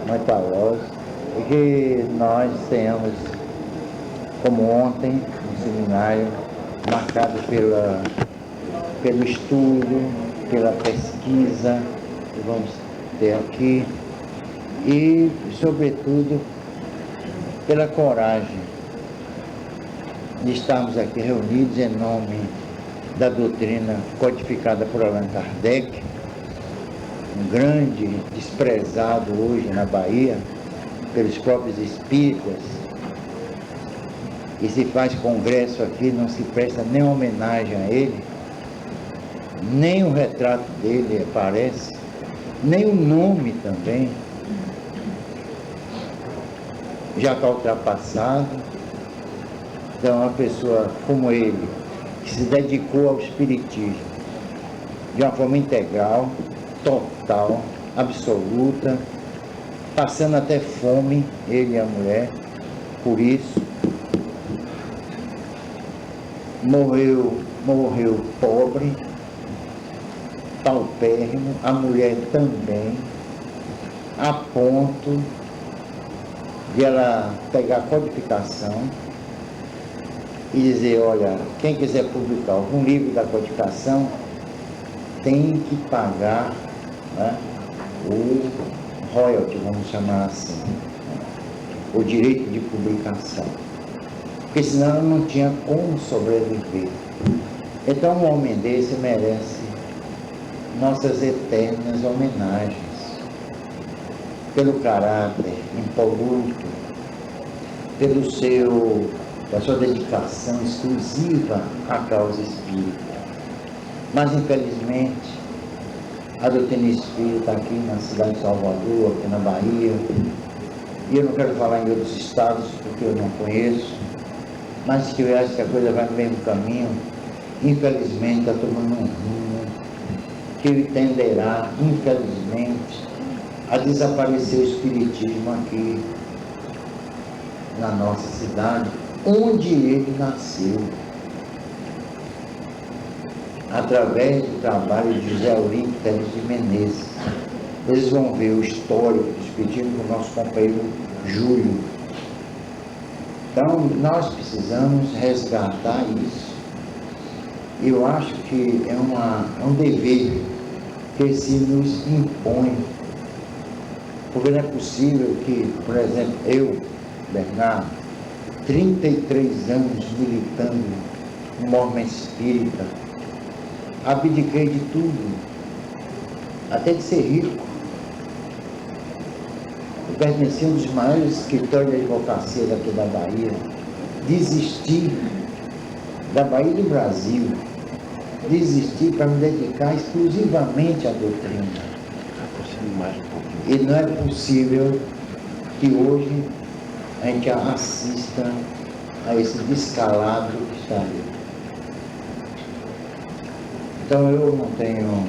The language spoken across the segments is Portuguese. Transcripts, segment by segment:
muito alós, e que nós tenhamos, como ontem, um seminário marcado pelo estudo, pela pesquisa que vamos ter aqui e, sobretudo, pela coragem de estarmos aqui reunidos em nome da doutrina codificada por Allan Kardec, um grande desprezado hoje na Bahia pelos próprios espíritas, e se faz congresso aqui, não se presta nem homenagem a ele, nem o retrato dele aparece, nem o nome também, já está ultrapassado. Então, uma pessoa como ele, que se dedicou ao espiritismo de uma forma integral, total, absoluta, passando até fome, ele e a mulher, por isso, morreu pobre, paupérrimo, a mulher também, a ponto de ela pegar a codificação e dizer, olha, quem quiser publicar algum livro da codificação tem que pagar, né, o royalty, vamos chamar assim, o direito de publicação, porque senão ela não tinha como sobreviver. Então um homem desse merece nossas eternas homenagens, pelo caráter impoluto, pela sua dedicação exclusiva à causa espírita. Mas, infelizmente, a doutrina espírita aqui na cidade de Salvador, aqui na Bahia, e eu não quero falar em outros estados, porque eu não conheço, mas que eu acho que a coisa vai no mesmo caminho, infelizmente está tomando um rumo que tenderá, infelizmente, a desaparecer o espiritismo aqui na nossa cidade, onde ele nasceu, através do trabalho de José Aurípio Teles de Menezes. Eles vão ver o histórico do espiritismo do nosso companheiro Júlio. Então, nós precisamos resgatar isso. Eu acho que é um dever que se nos impõe, porque não é possível que, por exemplo, eu, Bernardo, 33 anos militando no movimento espírita, abdiquei de tudo, até de ser rico. Eu pertencia a um dos maiores escritórios de advocacia daqui da Bahia, desisti da Bahia e do Brasil, desisti para me dedicar exclusivamente à doutrina. E não é possível que hoje a gente assista a esse descalabro que está ali. Então eu não tenho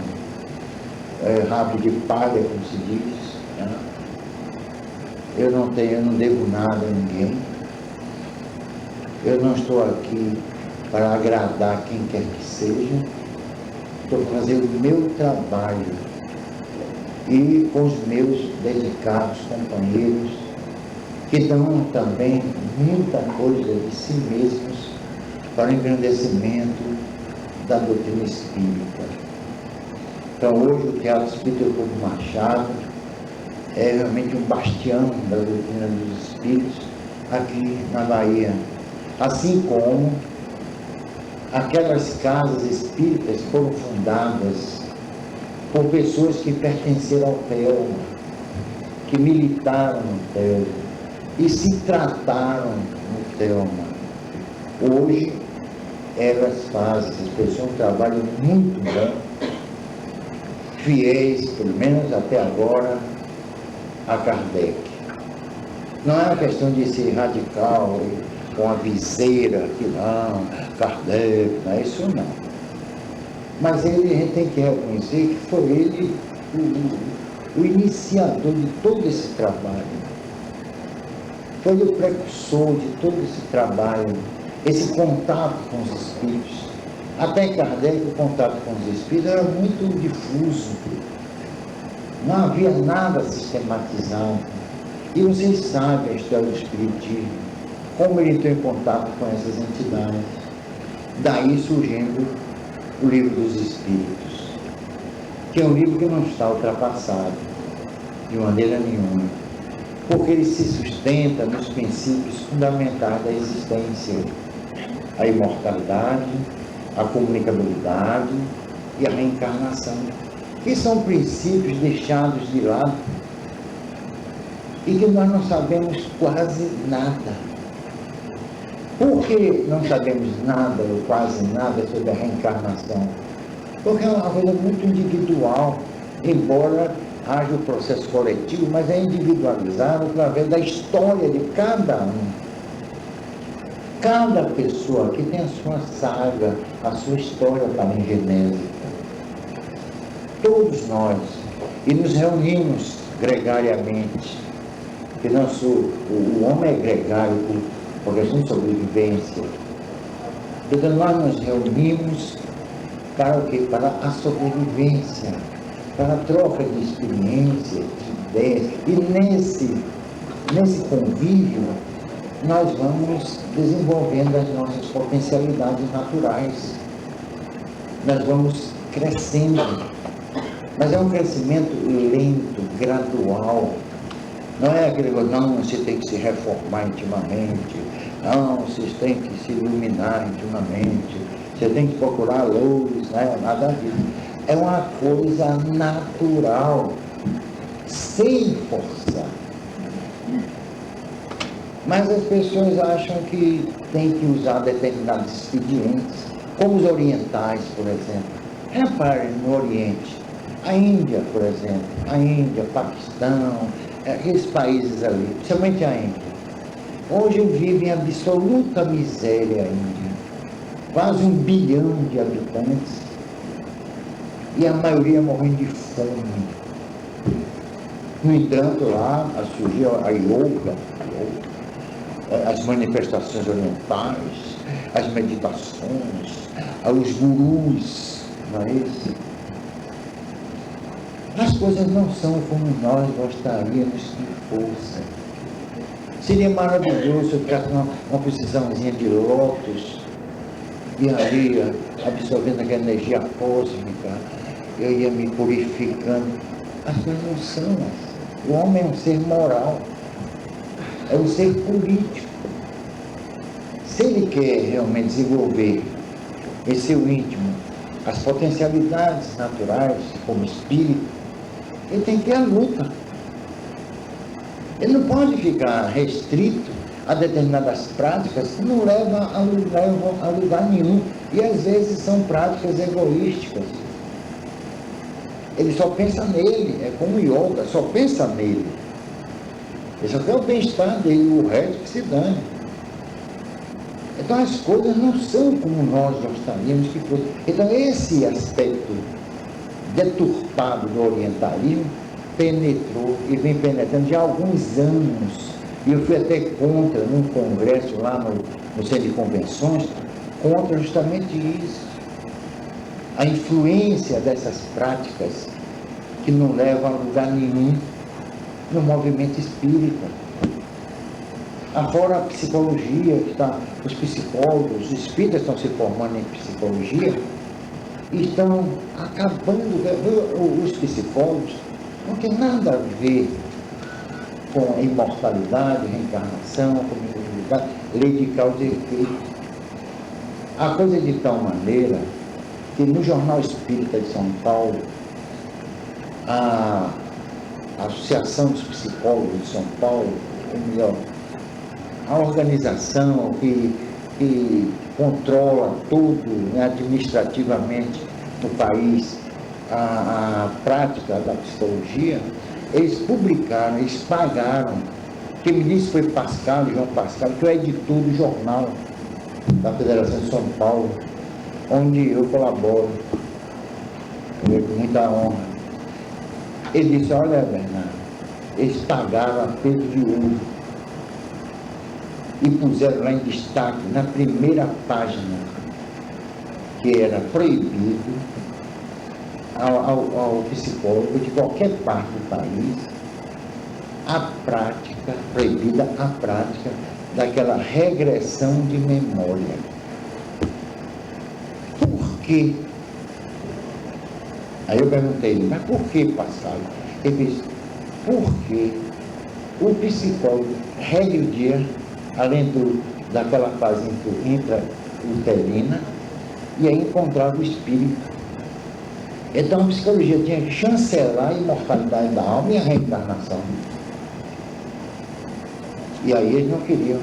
rabo de palha, como se diz, né? Eu não devo nada a ninguém. Eu não estou aqui para agradar quem quer que seja. Estou para fazer o meu trabalho e com os meus dedicados companheiros, que dão também muita coisa de si mesmos para o engrandecimento da doutrina espírita. Então hoje o Teatro Espírita Leopoldo Machado é realmente um bastião da doutrina dos espíritos aqui na Bahia, assim como aquelas casas espíritas foram fundadas por pessoas que pertenceram ao TELMA, que militaram no TELMA e se trataram no TELMA. Hoje elas fazem, essas pessoas trabalham muito bem, fiéis, pelo menos até agora, a Kardec. Não é uma questão de ser radical, com a viseira, que não, Kardec, não é isso não. Mas a gente tem que reconhecer que foi ele o iniciador de todo esse trabalho. Foi o precursor de todo esse trabalho, esse contato com os espíritos. Até em Kardec, o contato com os espíritos era muito difuso. Não havia nada sistematizado. E vocês sabem a história do Espiritismo, como ele entrou em contato com essas entidades. Daí surgindo o Livro dos Espíritos, que é um livro que não está ultrapassado de maneira nenhuma, porque ele se sustenta nos princípios fundamentais da existência: a imortalidade, a comunicabilidade e a reencarnação, que são princípios deixados de lado e que nós não sabemos quase nada. Por que não sabemos nada ou quase nada sobre a reencarnação? Porque é uma coisa muito individual, embora haja o processo coletivo, mas é individualizado através da história de cada um. Cada pessoa que tem a sua saga, a sua história palingenésica. Todos nós, e nos reunimos gregariamente, que o homem é gregário por questão de sobrevivência. Então nós nos reunimos para o quê? Para a sobrevivência, para a troca de experiências, de ideias. E nesse convívio, nós vamos desenvolvendo as nossas potencialidades naturais. Nós vamos crescendo. Mas é um crescimento lento, gradual. Não é aquele coisa, não, você tem que se reformar intimamente, não, vocês têm que se iluminar intimamente, você tem que procurar luz, né? Nada disso. É uma coisa natural, sem forçar. Mas as pessoas acham que tem que usar determinados expedientes, como os orientais, por exemplo. Reparem no Oriente, a Índia, por exemplo, a Índia, Paquistão, aqueles países ali, principalmente a Índia, hoje vivem em absoluta miséria a Índia, quase 1 bilhão de habitantes, e a maioria morrendo de fome. No entanto, lá surgiu a yoga, as manifestações orientais, as meditações, os gurus, não é isso? As coisas não são como nós gostaríamos que fossem. Seria maravilhoso se eu tivesse uma posiçãozinha de lótus e ali, absorvendo aquela energia cósmica, eu ia me purificando. As coisas não são assim. O homem é um ser moral, é um ser político. Se ele quer realmente desenvolver em seu íntimo as potencialidades naturais como espírito, ele tem que ter a luta. Ele não pode ficar restrito a determinadas práticas que não levam a lugar nenhum. E às vezes são práticas egoísticas. Ele só pensa nele, é como o yoga, só pensa nele. Ele só quer o bem-estar dele, o resto que se dane. Então as coisas não são como nós gostaríamos que fossem. Então esse aspecto deturpado do orientalismo penetrou e vem penetrando já há alguns anos. E eu fui até contra, num congresso lá no centro de convenções, contra justamente isso. A influência dessas práticas que não levam a lugar nenhum no movimento espírita. Afora a psicologia, os psicólogos, os espíritas estão se formando em psicologia, e estão acabando, os psicólogos não tem nada a ver com a imortalidade, reencarnação, comunicabilidade, lei de causa e efeito. A coisa é de tal maneira que no Jornal Espírita de São Paulo, a Associação dos Psicólogos de São Paulo, ou melhor, a organização que controla tudo, né, administrativamente no país, a prática da psicologia, eles publicaram, eles pagaram. Quem me disse foi João Pascal, que é o editor do jornal da Federação de São Paulo, onde eu colaboro, com muita honra. Ele disse: olha, Bernardo, eles pagaram a peso de ouro e puseram lá em destaque, na primeira página, que era proibido ao psicólogo de qualquer parte do país a prática, proibida a prática daquela regressão de memória. Por quê? Aí eu perguntei, mas por que passado? Ele disse, porque o psicólogo regra o dia, além daquela fase intrauterina, e aí encontrava o espírito. Então a psicologia tinha que chancelar a imortalidade da alma e a reencarnação. E aí eles não queriam.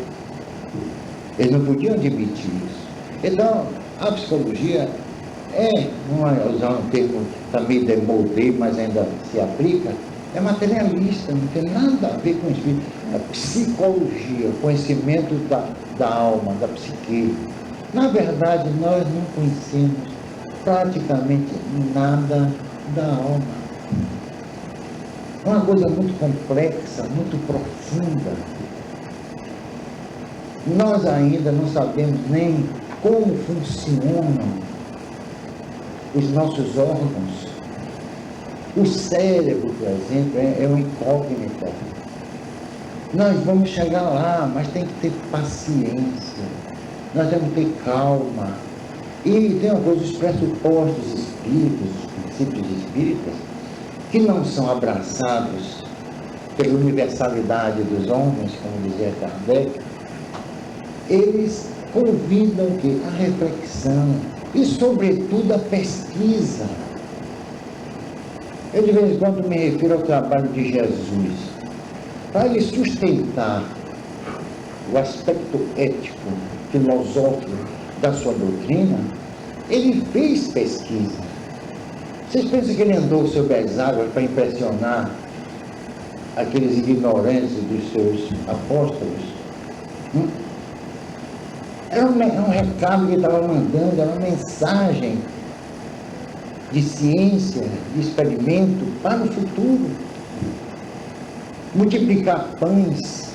Eles não podiam admitir isso. Então, a psicologia não é usar um termo também demodé, mas ainda se aplica, é materialista, não tem nada a ver com isso. A psicologia, conhecimento da alma, da psique. Na verdade, nós não conhecemos praticamente nada da alma. É uma coisa muito complexa, muito profunda. Nós ainda não sabemos nem como funcionam os nossos órgãos. O cérebro, por exemplo, é uma incógnita. Nós vamos chegar lá, mas tem que ter paciência. Nós temos que ter calma. E tem uma coisa, os pressupostos espíritas, os princípios espíritas, que não são abraçados pela universalidade dos homens, como dizia Kardec, eles convidam o quê? A reflexão e, sobretudo, a pesquisa. Eu, de vez em quando, me refiro ao trabalho de Jesus. Para ele sustentar o aspecto ético, filosófico da sua doutrina, ele fez pesquisa. Vocês pensam que ele andou sobre as águas para impressionar aqueles ignorantes dos seus apóstolos? Era um recado que ele estava mandando, era uma mensagem de ciência, de experimento para o futuro. Multiplicar pães,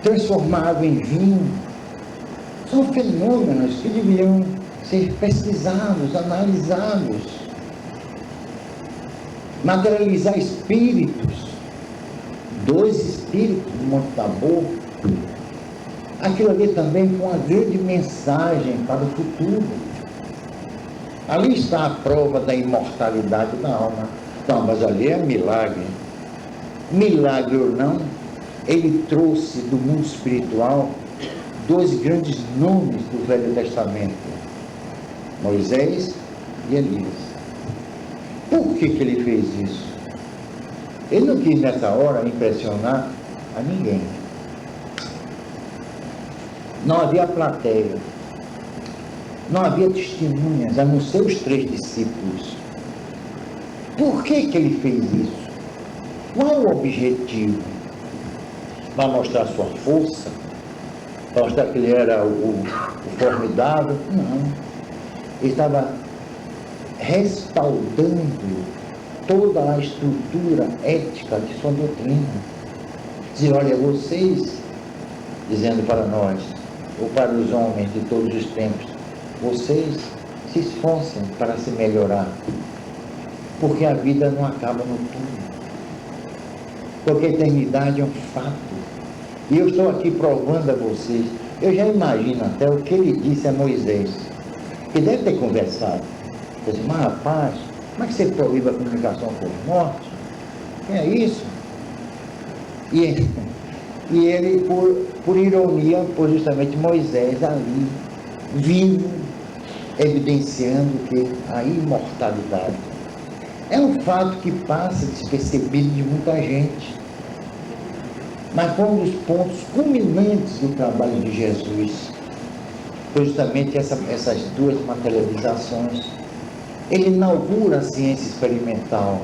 transformar água em vinho, são fenômenos que deveriam ser pesquisados, analisados. Materializar espíritos, 2 espíritos no Monte Tabor, aquilo ali também foi uma grande mensagem para o futuro. Ali está a prova da imortalidade da alma. Não, mas ali é milagre. Milagre ou não, ele trouxe do mundo espiritual 2 grandes nomes do Velho Testamento, Moisés e Elias. Por que ele fez isso? Ele não quis nessa hora impressionar a ninguém. Não havia plateia, não havia testemunhas, a não ser os 3 discípulos. Por que ele fez isso? Qual o objetivo? Para mostrar sua força? Para mostrar que ele era o formidável? Não. Ele estava respaldando toda a estrutura ética de sua doutrina. Dizer, olha, vocês, dizendo para nós, ou para os homens de todos os tempos, vocês se esforcem para se melhorar, porque a vida não acaba no túmulo, porque a eternidade é um fato. E eu estou aqui provando a vocês, eu já imagino até o que ele disse a Moisés, que deve ter conversado. Eu disse, mas rapaz, como é que você proíbe a comunicação com os mortos? Que é isso? E ele, por ironia, pôs justamente Moisés ali, vivo, evidenciando que a imortalidade é um fato que passa despercebido de muita gente. Mas foi um dos pontos culminantes do trabalho de Jesus. Foi justamente essas 2 materializações. Ele inaugura a ciência experimental,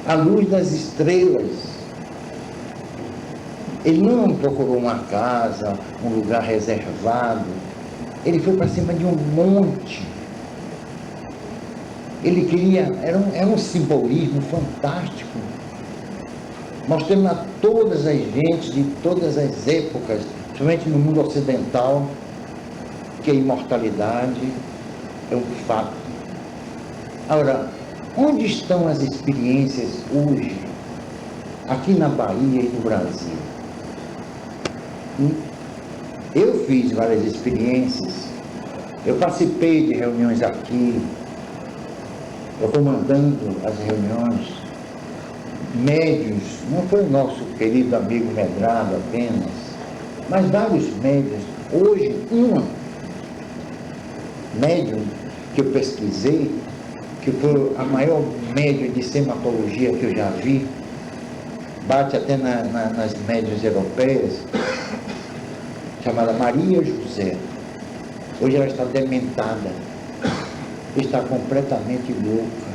à luz das estrelas. Ele não procurou uma casa, um lugar reservado. Ele foi para cima de um monte. Ele queria, era um simbolismo fantástico, mostrando a todas as gentes de todas as épocas, principalmente no mundo ocidental, que a imortalidade é um fato. Agora, onde estão as experiências hoje aqui na Bahia e no Brasil. Eu fiz várias experiências, eu participei de reuniões aqui, eu comandando as reuniões, médios, não foi o nosso querido amigo Medrado apenas, mas vários médios. Hoje, uma médium que eu pesquisei, que foi a maior médium de sematologia que eu já vi, bate até nas médias europeias, chamada Maria José. Hoje ela está dementada, está completamente louca,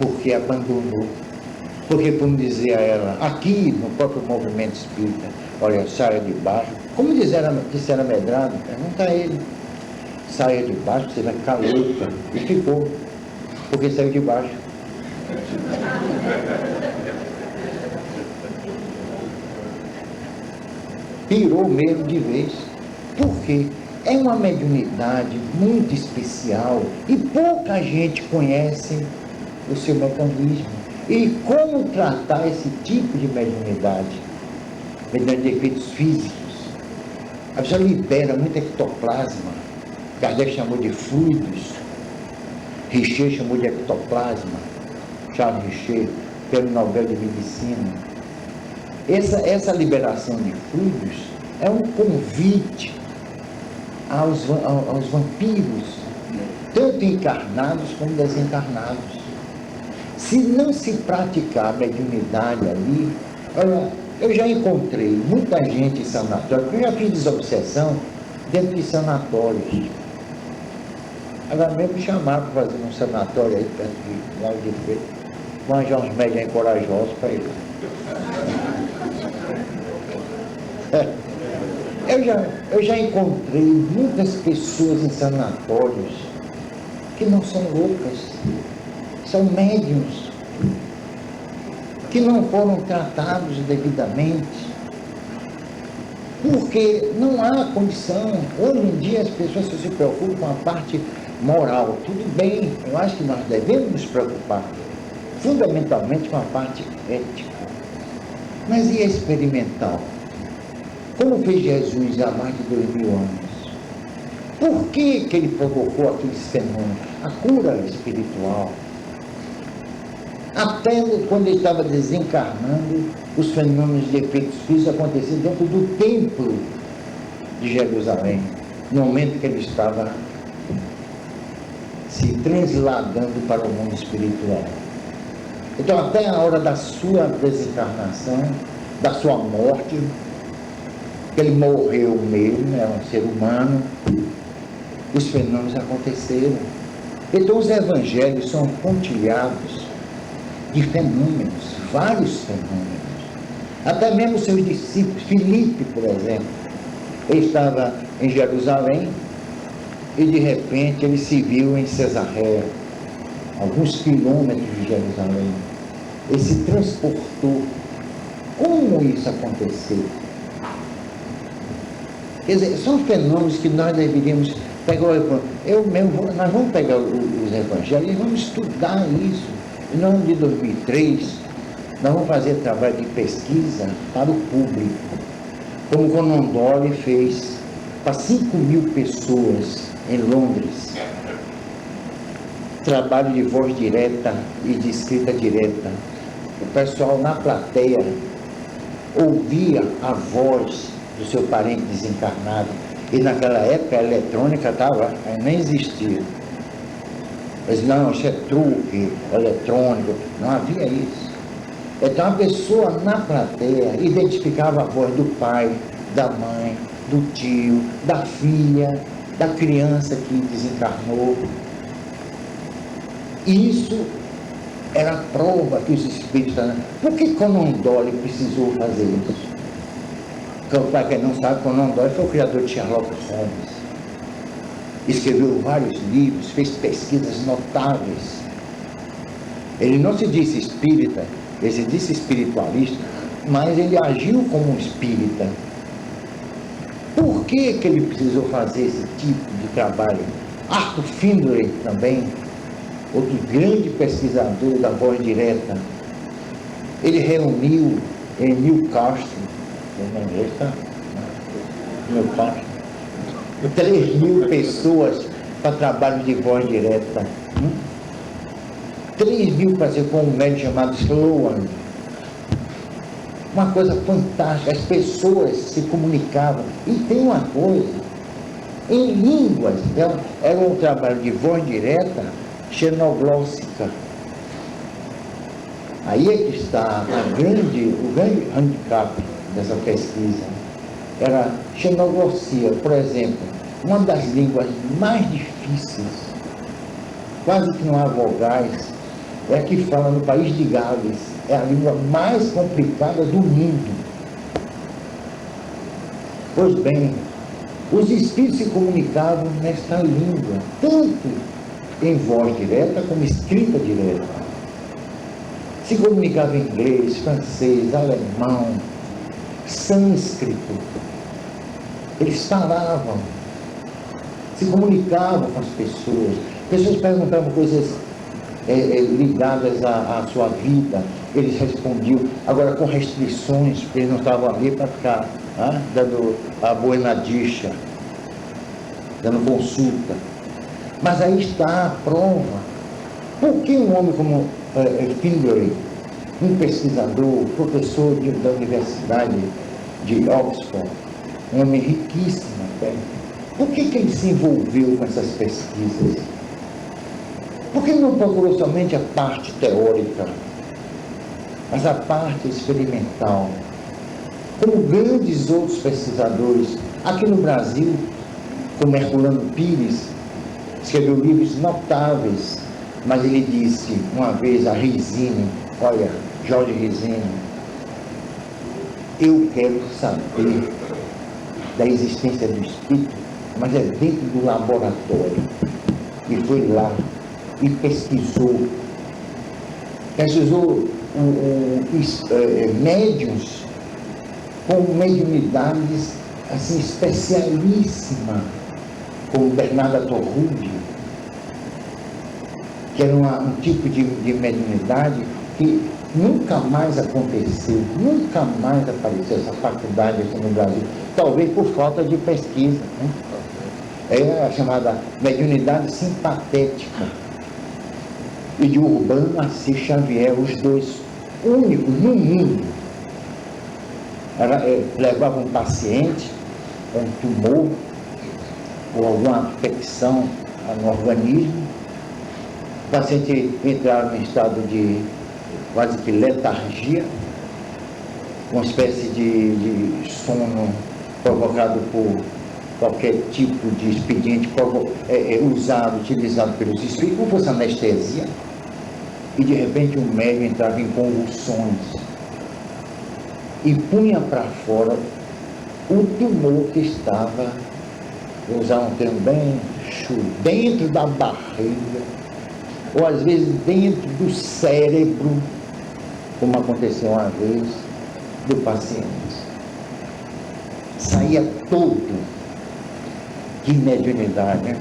porque abandonou. Porque, como dizia ela, aqui no próprio movimento espírita, olha, saia de baixo, como disseram Medrado, pergunta a ele, saia de baixo, você vai ficar louca. E ficou, porque saiu de baixo. Pirou mesmo de vez. Por quê? É uma mediunidade muito especial e pouca gente conhece o seu mecanismo. E como tratar esse tipo de mediunidade? Mediante efeitos físicos. A pessoa libera muito ectoplasma. Kardec chamou de fluidos. Richer chamou de ectoplasma. Charles Richer, Prêmio Nobel de Medicina. Essa liberação de fluidos é um convite aos vampiros, tanto encarnados como desencarnados. Se não se praticar a mediunidade ali, olha, eu já encontrei muita gente em sanatório, eu já fiz desobsessão dentro de sanatórios. Agora mesmo me chamaram para fazer um sanatório aí perto de Lago de Freitas, vou arranjar uns médios corajosos para ir. Eu já encontrei muitas pessoas em sanatórios que não são loucas, são médiuns, que não foram tratados devidamente, porque não há condição. Hoje em dia as pessoas se preocupam com a parte moral. Tudo bem, eu acho que nós devemos nos preocupar fundamentalmente com a parte ética. Mas e a experimental? Como fez Jesus há mais de 2000 anos? Por que ele provocou aqueles fenômenos? A cura espiritual. Até quando ele estava desencarnando, os fenômenos de efeitos físicos aconteciam dentro do templo de Jerusalém, no momento que ele estava se transladando para o mundo espiritual. Então, até a hora da sua desencarnação, da sua morte, ele morreu mesmo, era um ser humano, os fenômenos aconteceram. Então, os evangelhos são pontilhados de fenômenos, vários fenômenos. Até mesmo seus discípulos, Filipe, por exemplo, ele estava em Jerusalém e de repente ele se viu em Cesareia, alguns quilômetros de Jerusalém. Ele se transportou. Como isso aconteceu? Quer dizer, são fenômenos que nós deveríamos pegar. Nós vamos pegar os evangelhos e vamos estudar isso. No ano de 2003, nós vamos fazer trabalho de pesquisa para o público, como o Conan Doyle fez para 5.000 pessoas em Londres. Trabalho de voz direta e de escrita direta. O pessoal na plateia ouvia a voz do seu parente desencarnado. E naquela época a eletrônica nem existia. Mas não, isso é truque eletrônico, não havia isso. Então a pessoa na plateia identificava a voz do pai, da mãe, do tio, da filha, da criança que desencarnou. Isso era a prova que os espíritos estavam. Por que Conan Doyle precisou fazer isso? Para quem não sabe, Conan Doyle foi o criador de Sherlock Holmes. Escreveu vários livros, fez pesquisas notáveis. Ele não se disse espírita, ele se disse espiritualista, mas ele agiu como um espírita. Por que ele precisou fazer esse tipo de trabalho? Arthur Findlay também, outro grande pesquisador da voz direta. Ele reuniu em Newcastle, Newcastle, 3.000 pessoas para trabalho de voz direta. 3.000 para ser com um médico chamado Sloan. Uma coisa fantástica, as pessoas se comunicavam. E tem uma coisa, em línguas, então, era um trabalho de voz direta xenoglóssica. Aí é que está o grande handicap dessa pesquisa. Era xenoglossia, por exemplo, uma das línguas mais difíceis, quase que não há vogais, é a que fala no país de Gales. É a língua mais complicada do mundo. Pois bem, os espíritos se comunicavam nesta língua, tanto em voz direta como escrita direta. Se comunicavam em inglês, francês, alemão, sânscrito. Eles falavam, se comunicavam com as pessoas. Pessoas perguntavam coisas ligadas à sua vida, eles respondiam, agora com restrições, porque eles não estavam ali para ficar dando a boenadicha, dando consulta. Mas aí está a prova. Por que um homem como Pingree, um pesquisador, professor da Universidade de Oxford, um homem riquíssimo até, por que ele se envolveu com essas pesquisas? Por que ele não procurou somente a parte teórica, mas a parte experimental? Como grandes outros pesquisadores, aqui no Brasil, como Herculano Pires, escreveu livros notáveis, mas ele disse uma vez a Risine, olha, Jorge Risine, eu quero saber da existência do espírito, mas é dentro do laboratório. E foi lá e pesquisou médiuns com mediunidades assim, especialíssimas, como Bernarda Torrubio, que era um tipo de mediunidade que nunca mais aconteceu, nunca mais apareceu essa faculdade aqui no Brasil, talvez por falta de pesquisa, né? É a chamada mediunidade simpatética, e de Urbano Assis Xavier, os dois únicos no mundo. Levavam um paciente com tumor ou alguma infecção no organismo, o paciente entrava em estado de quase que letargia, uma espécie de sono provocado por qualquer tipo de expediente utilizado pelos espíritos, como fosse anestesia, e de repente o médium entrava em convulsões e punha para fora o tumor que estava, vou usar um termo bem dentro da barriga, ou às vezes dentro do cérebro, como aconteceu uma vez, do paciente. Saía todo. Que mediunidade, né?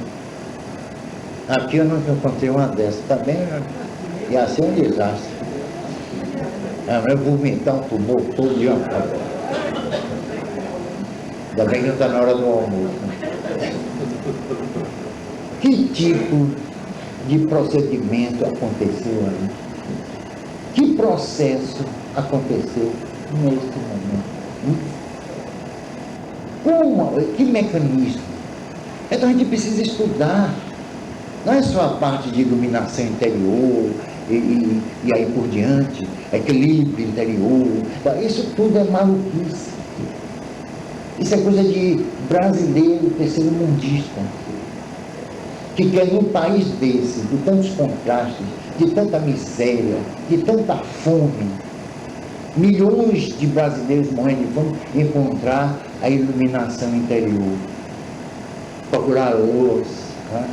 Aqui eu nunca encontrei uma dessas, também ia ser um desastre. Eu vou vomitar um tumor todo de uma forma. Ainda bem que não está na hora do almoço. Que tipo de procedimento aconteceu ali? Que processo aconteceu neste momento? Que mecanismo? Então a gente precisa estudar, não é só a parte de iluminação interior e aí por diante, equilíbrio interior, isso tudo é maluquice. Isso é coisa de brasileiro terceiro mundista, que quer num país desse, de tantos contrastes, de tanta miséria, de tanta fome, milhões de brasileiros morrendo de fome, encontrar a iluminação interior. Procurar luz, né?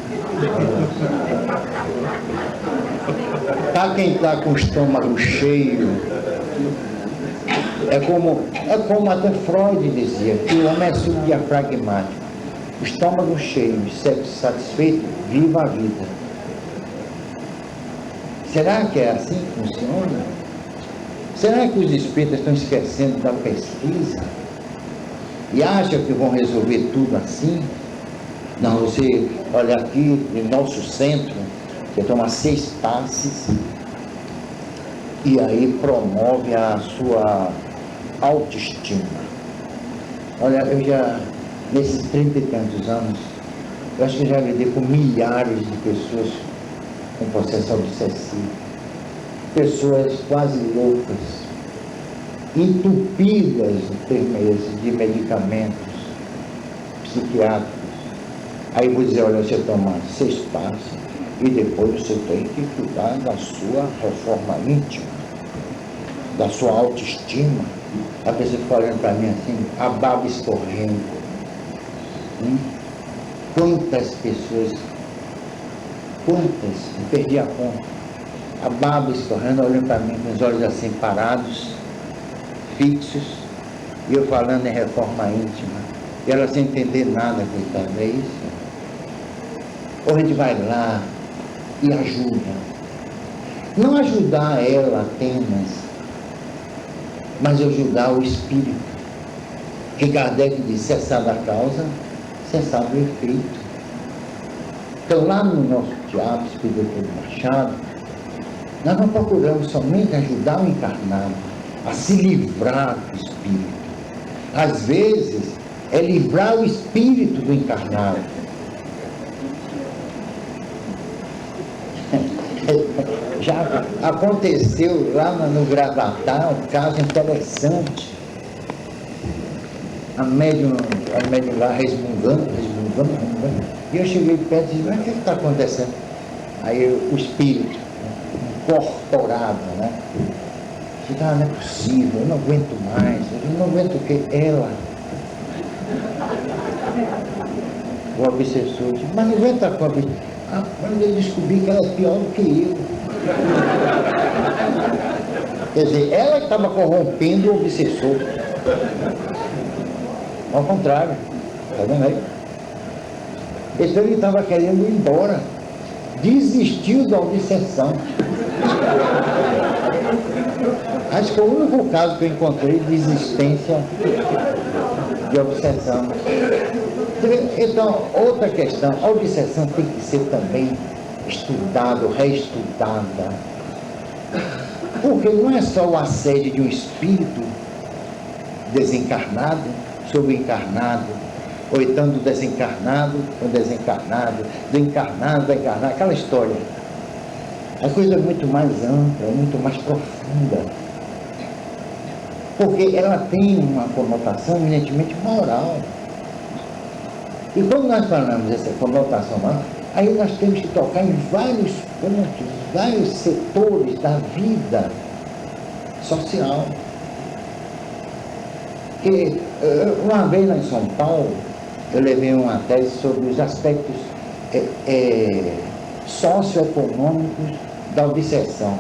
Para quem está com o estômago cheio, é como até Freud dizia, que o homem é subdiafragmático. O estômago cheio, sexo satisfeito, viva a vida. Será que é assim que funciona? Será que os espíritas estão esquecendo da pesquisa? E acham que vão resolver tudo assim? Não, você olha aqui no nosso centro, você toma 6 passes e aí promove a sua autoestima. Olha, eu já, nesses 30 e tantos anos, eu acho que eu já lidei com milhares de pessoas com processo obsessivo, pessoas quase loucas, entupidas de medicamentos psiquiátricos. Aí vou dizer, olha, você toma 6 passos e depois você tem que cuidar da sua reforma íntima, da sua autoestima. A pessoa fica olhando para mim assim, a baba escorrendo. Quantas pessoas, perdi a conta, a baba escorrendo, olhando para mim com os olhos assim parados, fixos, e eu falando em reforma íntima, e ela sem entender nada, coitada, é isso? Ou a gente vai lá e ajuda, não ajudar ela apenas, mas ajudar o espírito, que Kardec diz, cessada a causa, cessado o efeito. Então lá no nosso teatro Espírito Machado, nós não procuramos somente ajudar o encarnado a se livrar do espírito. Às vezes é livrar o espírito do encarnado. Já aconteceu lá no Gravatar um caso interessante. A médium lá resmungando. E eu cheguei perto e disse, mas o que está acontecendo? Aí o espírito, incorporado, né? Disse, não é possível, eu não aguento mais. Eu não aguento o quê? Ela. O obsessor disse, mas não aguenta com a obsessor. Quando eu descobri que ela é pior do que eu. Quer dizer, ela estava corrompendo o obsessor. Ao contrário, está vendo aí? Então ele estava querendo ir embora, desistiu da obsessão. Acho que é o único caso que eu encontrei de desistência de obsessão. Então, outra questão, a obsessão tem que ser também estudada, reestudada. Porque não é só o assédio de um espírito desencarnado sobre o encarnado, ou então do desencarnado com o desencarnado, do encarnado, aquela história. A coisa é muito mais ampla, muito mais profunda. Porque ela tem uma conotação eminentemente moral. E quando nós falamos dessa conotação moral, aí nós temos que tocar em vários pontos, vários setores da vida social. Que, uma vez lá em São Paulo, eu levei uma tese sobre os aspectos socioeconômicos da obsessão.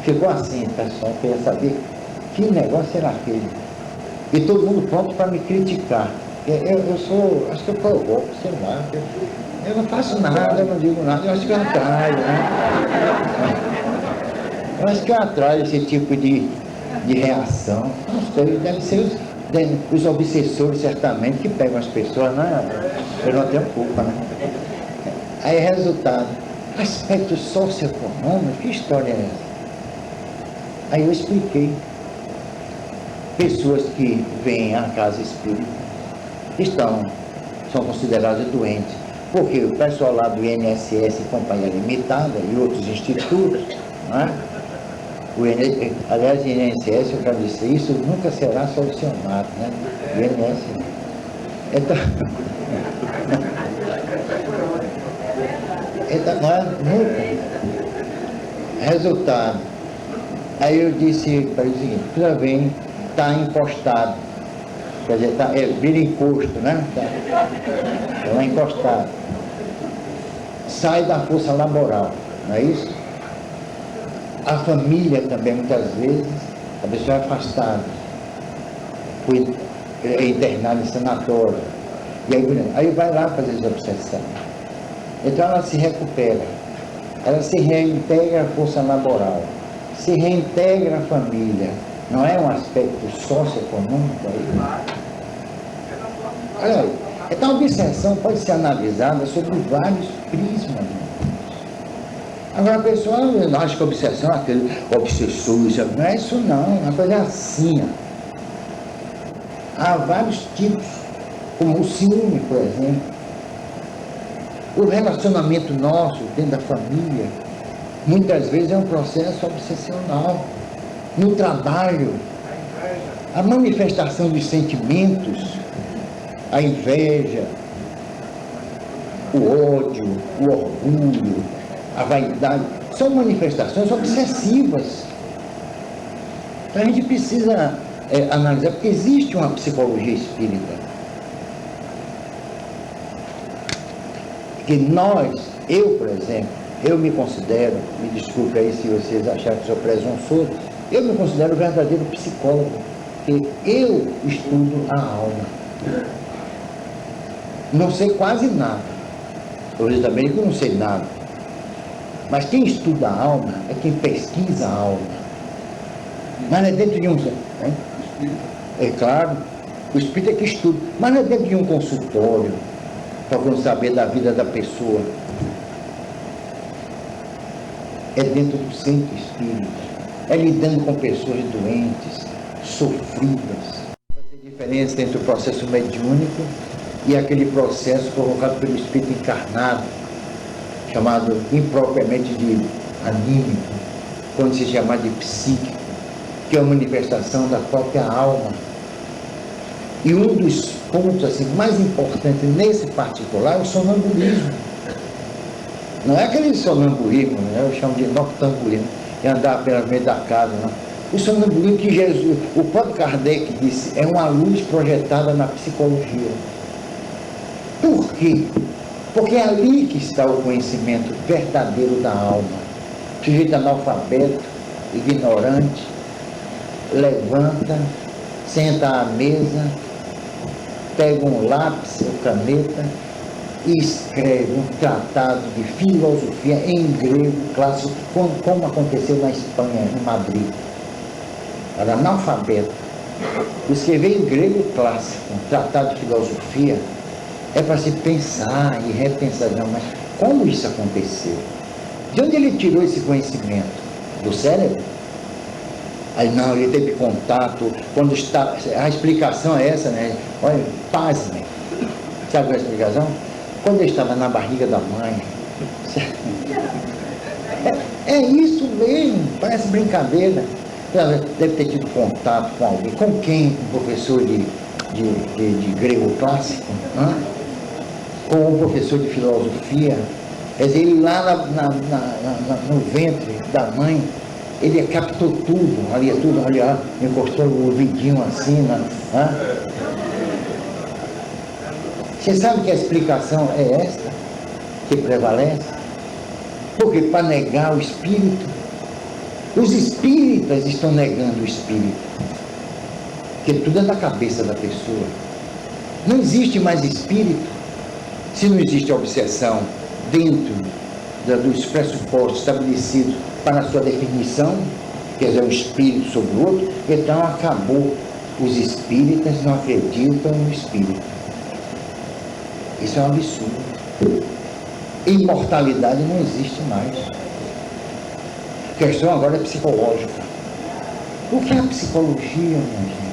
Ficou assim, pessoal, queria saber que negócio era aquele. E todo mundo pronto para me criticar. Eu sou, acho que eu provoco, sei lá. Eu não faço nada, eu não digo nada, eu acho que eu atraio, né? Eu acho que eu atraio esse tipo de reação. Não sei, deve ser os obsessores certamente que pegam as pessoas, né? Eu não tenho culpa, né? Aí resultado, aspecto socioeconômico, que história é essa? Aí eu expliquei. Pessoas que vêm à casa espírita são consideradas doentes, porque o pessoal lá do INSS, Companhia Limitada e outros institutos, né? Aliás, o INSS, eu quero dizer, isso nunca será solucionado, né? O INSS. Então, nunca. Resultado. Aí eu disse para ele o seguinte, já vem, está encostado. Quer dizer, vira encosto, né? Está encostado. Sai da força laboral, não é isso? A família também, muitas vezes, a pessoa é afastada, é internada em sanatório, e aí vai lá fazer desobsessão. Então ela se recupera, ela se reintegra à força laboral, se reintegra a família. Não é um aspecto socioeconômico aí? Olha aí. Então a obsessão pode ser analisada sobre vários prismas. Agora a pessoa não acha que a obsessão é aquele obsessor, não é isso não, é uma coisa assim. Há vários tipos, como o ciúme, por exemplo. O relacionamento nosso dentro da família, muitas vezes é um processo obsessional. No trabalho, a manifestação dos sentimentos, a inveja, o ódio, o orgulho, a vaidade, são manifestações obsessivas. Então a gente precisa analisar, porque existe uma psicologia espírita. Que nós, eu, por exemplo, eu me considero, me desculpe aí se vocês acharem que sou presunçoso, eu me considero o verdadeiro psicólogo, porque eu estudo a alma. Não sei quase nada. Eu também não sei nada. Mas quem estuda a alma é quem pesquisa a alma. Mas não é dentro de um... Né? É claro, o espírito é que estuda, mas não é dentro de um consultório, procurando saber da vida da pessoa. É dentro do centro espírita. É lidando com pessoas doentes, sofridas. Fazer diferença entre o processo mediúnico e aquele processo provocado pelo espírito encarnado, chamado impropriamente de anímico, quando se chama de psíquico, que é a manifestação da própria alma. E um dos pontos assim, mais importantes nesse particular é o sonambulismo. Não é aquele sonambulismo, né? Eu chamo de noctambulismo, de andar pela meio da casa. Não. O sonambulismo que Jesus, o próprio Kardec disse, é uma luz projetada na psicologia. Por quê? Porque é ali que está o conhecimento verdadeiro da alma. O sujeito analfabeto, ignorante, levanta, senta à mesa, pega um lápis ou caneta e escreve um tratado de filosofia em grego clássico, como aconteceu na Espanha, em Madrid. Era analfabeto. Escrever em grego clássico, um tratado de filosofia, é para se pensar e repensar. Não, mas como isso aconteceu? De onde ele tirou esse conhecimento? Do cérebro? Aí não, ele teve contato, quando está, a explicação é essa, né? Olha, pasmem. Sabe qual é a explicação? Quando ele estava na barriga da mãe. É isso mesmo, parece brincadeira. Deve ter tido contato com alguém. Com quem? Um professor de grego clássico? Com um professor de filosofia? Quer dizer, ele lá no ventre da mãe, ele captou tudo, ali tudo, olha, encostou o ouvidinho assim, né? Você sabe que a explicação é esta que prevalece? Porque para negar o espírito, os espíritas estão negando o espírito, porque tudo é da cabeça da pessoa. Não existe mais espírito se não existe obsessão dentro dos pressupostos estabelecidos para a sua definição, quer dizer, um espírito sobre o outro. Então acabou. Os espíritas não acreditam no espírito. Isso é um absurdo. Imortalidade não existe mais. A questão agora é psicológica. O que é a psicologia, minha gente?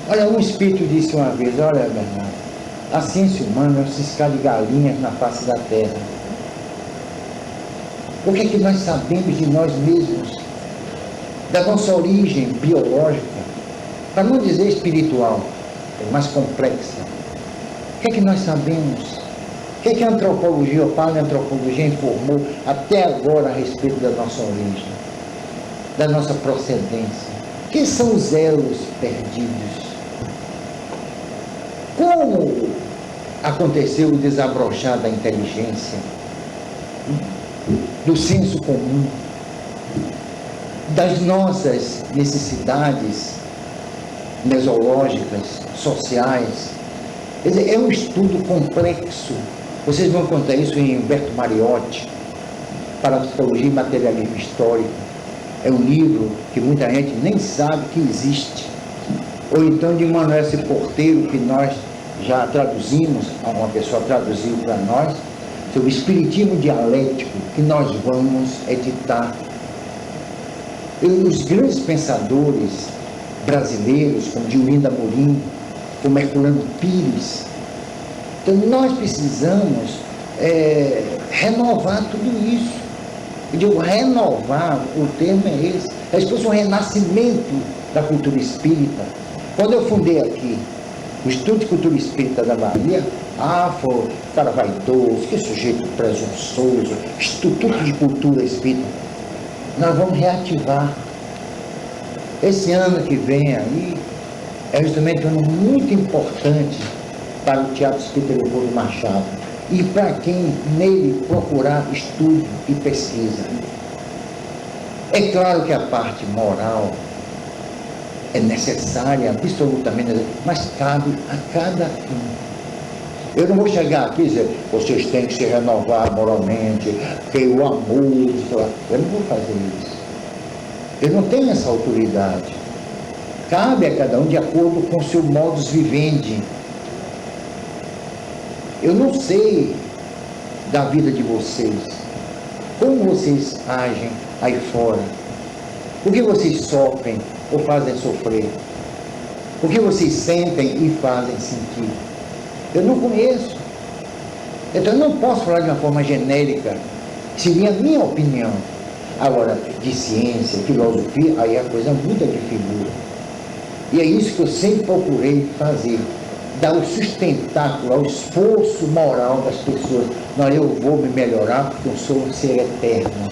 Olha, um espírito disse uma vez, olha, Bernardo, a ciência humana é um ciscar de galinhas na face da terra. O que é que nós sabemos de nós mesmos? Da nossa origem biológica, para não dizer espiritual, é mais complexa. O que é que nós sabemos? O que é que a antropologia, ou paleoantropologia informou até agora a respeito da nossa origem, da nossa procedência? Quem são os elos perdidos? Como aconteceu o desabrochar da inteligência, do senso comum, das nossas necessidades mesológicas, sociais? Quer dizer, é um estudo complexo. Vocês vão encontrar isso em Humberto Mariotti, Parapsicologia e Materialismo Histórico. é um livro que muita gente nem sabe que existe. Ou então de Manuel C. Porteiro, que nós já traduzimos, uma pessoa traduziu para nós, sobre o espiritismo dialético, que nós vamos editar. E os grandes pensadores brasileiros, como Diolinda Amorim, como Herculano Pires. Então nós precisamos renovar tudo isso. Eu digo, renovar, o termo é esse. É como se fosse um renascimento da cultura espírita. Quando eu fundei aqui o Instituto de Cultura Espírita da Bahia, foi cara vaidoso, que sujeito presunçoso, Instituto de Cultura Espírita. Nós vamos reativar. Esse ano que vem aí é justamente um ano muito importante para o Teatro Espírita Leopoldo Machado e para quem nele procurar estudo e pesquisa. É claro que a parte moral é necessária, absolutamente necessária, mas cabe a cada um. Eu não vou chegar aqui e dizer, vocês têm que se renovar moralmente, que o amor, eu não vou fazer isso. Eu não tenho essa autoridade. Cabe a cada um de acordo com o seu modus vivendi. Eu não sei da vida de vocês, como vocês agem aí fora, o que vocês sofrem ou fazem sofrer, o que vocês sentem e fazem sentir. Eu não conheço. Então eu não posso falar de uma forma genérica, seria a minha opinião. Agora, de ciência, filosofia, aí a coisa muda de figura. E é isso que eu sempre procurei fazer, dar o sustentáculo ao esforço moral das pessoas. Não, eu vou me melhorar porque eu sou um ser eterno.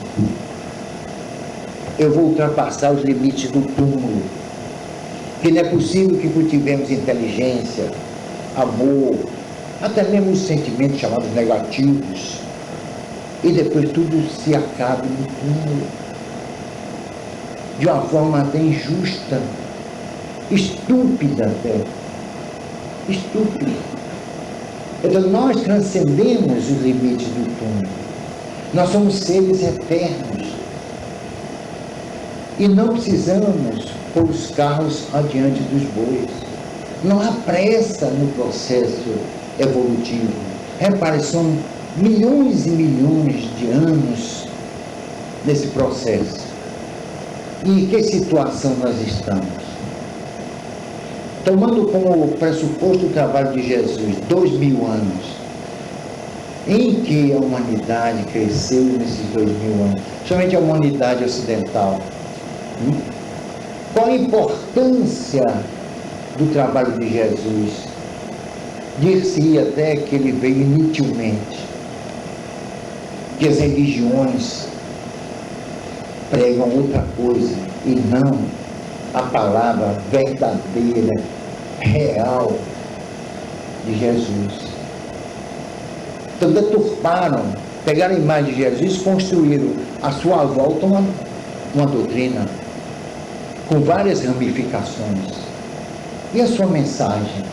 Eu vou ultrapassar os limites do túmulo. Que não é possível que cultivemos inteligência, amor, até mesmo os sentimentos chamados negativos, e depois tudo se acabe no túmulo, de uma forma até injusta, estúpida até. Estúpida. Então nós transcendemos os limites do túmulo. Nós somos seres eternos. E não precisamos pôr os carros adiante dos bois. Não há pressa no processo evolutivo. Repare, são milhões e milhões de anos nesse processo. E em que situação nós estamos? Tomando como pressuposto o trabalho de Jesus, 2000 anos, em que a humanidade cresceu nesses 2000 anos, somente a humanidade ocidental. Qual a importância do trabalho de Jesus? Dir-se até que ele veio inutilmente, que as religiões pregam outra coisa e não a palavra verdadeira, real de Jesus. Então deturparam, pegaram a imagem de Jesus e construíram à sua volta uma doutrina com várias ramificações. E a sua mensagem?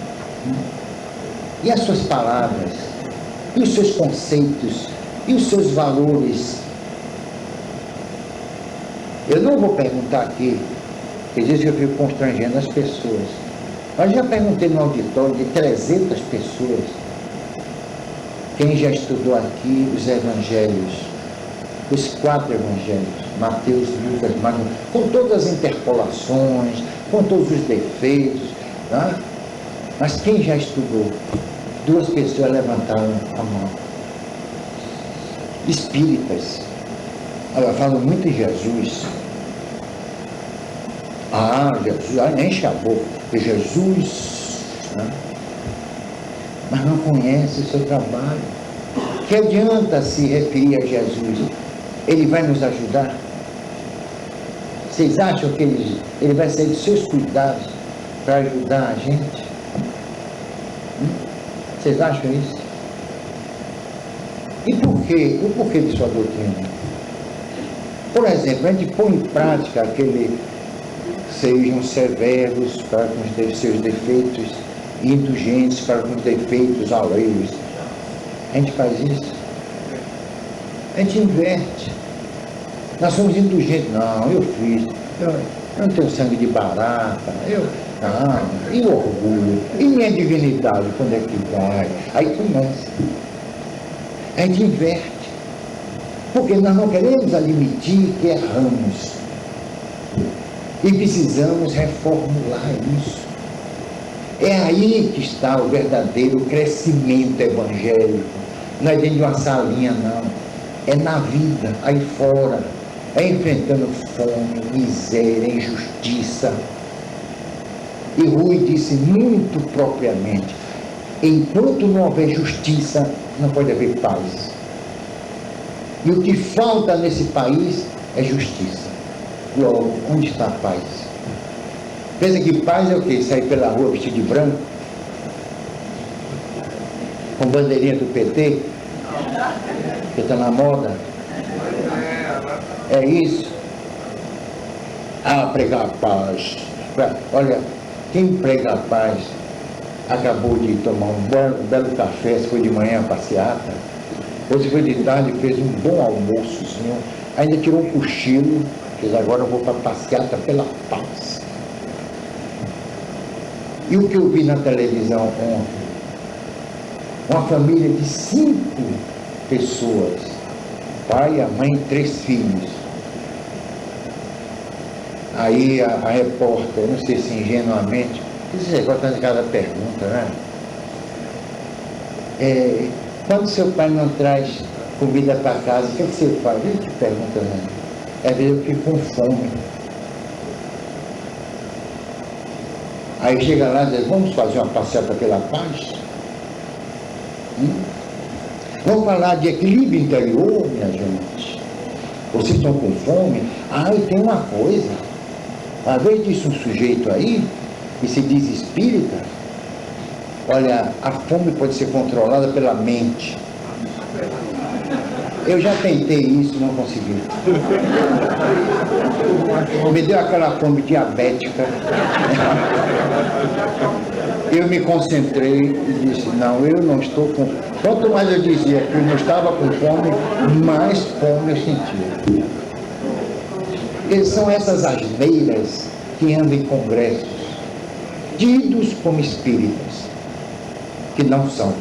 E as suas palavras? E os seus conceitos? E os seus valores? Eu não vou perguntar aqui, porque diz que eu fico constrangendo as pessoas. Mas já perguntei no auditório de 300 pessoas, quem já estudou aqui os evangelhos, os 4 evangelhos, Mateus, Lucas, Marcos, com todas as interpolações, com todos os defeitos, tá? Mas quem já estudou? 2 pessoas levantaram a mão. Espíritas. Ela fala muito em Jesus. Jesus, enche a boca. Jesus, né? Mas não conhece o seu trabalho. Que adianta se referir a Jesus? Ele vai nos ajudar? Vocês acham que ele vai sair dos seus cuidados para ajudar a gente? Vocês acham isso? E por quê? O porquê de sua doutrina? Por exemplo, a gente põe em prática aquele sejam severos para com os seus defeitos e indulgentes para com os defeitos alheios. A gente faz isso? A gente inverte. Nós somos indulgentes. Não, eu fiz. Eu não tenho sangue de barata. E o orgulho? E minha divinidade, quando é que vai? Aí começa. Aí te inverte. Porque nós não queremos admitir que erramos. E precisamos reformular isso. É aí que está o verdadeiro crescimento evangélico. Não é dentro de uma salinha, não. É na vida, aí fora. É enfrentando fome, miséria, injustiça. E Rui disse muito propriamente: enquanto não houver justiça, não pode haver paz. E o que falta nesse país é justiça. Logo, onde está a paz? Pensa que paz é o quê? Sair pela rua vestido de branco? Com bandeirinha do PT? Que está na moda? É isso? Pregar a paz. Olha, quem prega a paz acabou de tomar um belo café, se foi de manhã a passeata, ou se foi de tarde, fez um bom almoçozinho, ainda tirou um cochilo, diz: agora eu vou para a passeata pela paz. E o que eu vi na televisão ontem? Uma família de 5 pessoas, pai, a mãe e 3 filhos. Aí a repórter, não sei se ingenuamente, esse negócio de cada pergunta, né? Quando seu pai não traz comida para casa, o que você faz? Ele te pergunta, né? Às vezes eu fico com fome. Aí chega lá e diz: vamos fazer uma passeata pela paz? Vamos falar de equilíbrio interior, minha gente. Vocês estão com fome? E tem uma coisa. Às vezes diz um sujeito aí, que se diz espírita, olha, a fome pode ser controlada pela mente. Eu já tentei isso, não consegui. Me deu aquela fome diabética. Eu me concentrei e disse: não, eu não estou com... Quanto mais eu dizia que eu não estava com fome, mais fome eu sentia. E são essas asneiras que andam em congressos, tidos como espíritas, que não são.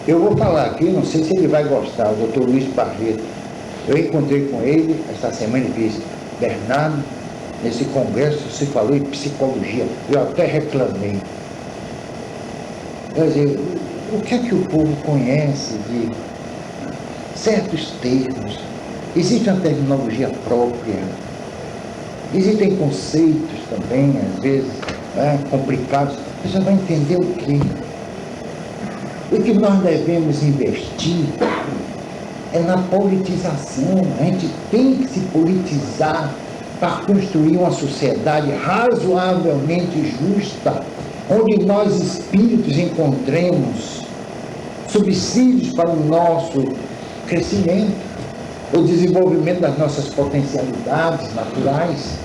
Eu vou falar aqui, não sei se ele vai gostar, o doutor Luiz Barreto. Eu encontrei com ele esta semana e disse: Bernardo, nesse congresso você falou em psicologia, eu até reclamei. Quer dizer, o que é que o povo conhece de certos termos? Existe uma terminologia própria, existem conceitos também, às vezes, complicados. Você vai entender o quê? O que nós devemos investir é na politização. A gente tem que se politizar para construir uma sociedade razoavelmente justa, onde nós espíritos encontremos subsídios para o nosso crescimento, o desenvolvimento das nossas potencialidades naturais,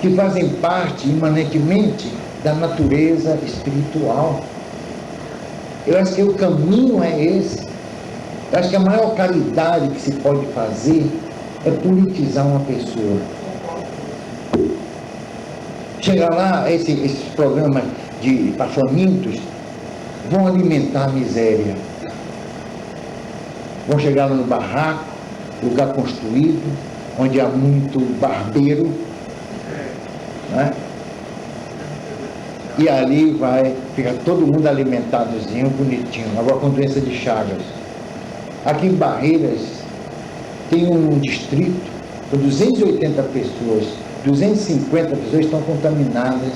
que fazem parte imanentemente da natureza espiritual. Eu acho que o caminho é esse. Eu acho que a maior caridade que se pode fazer é politizar uma pessoa. Chegar lá, esses programas para famintos vão alimentar a miséria. Vão chegar lá no barraco, lugar construído, onde há muito barbeiro, né? E ali fica todo mundo alimentadozinho, bonitinho, agora com doença de Chagas. Aqui em Barreiras tem um distrito com 280 pessoas, 250 pessoas estão contaminadas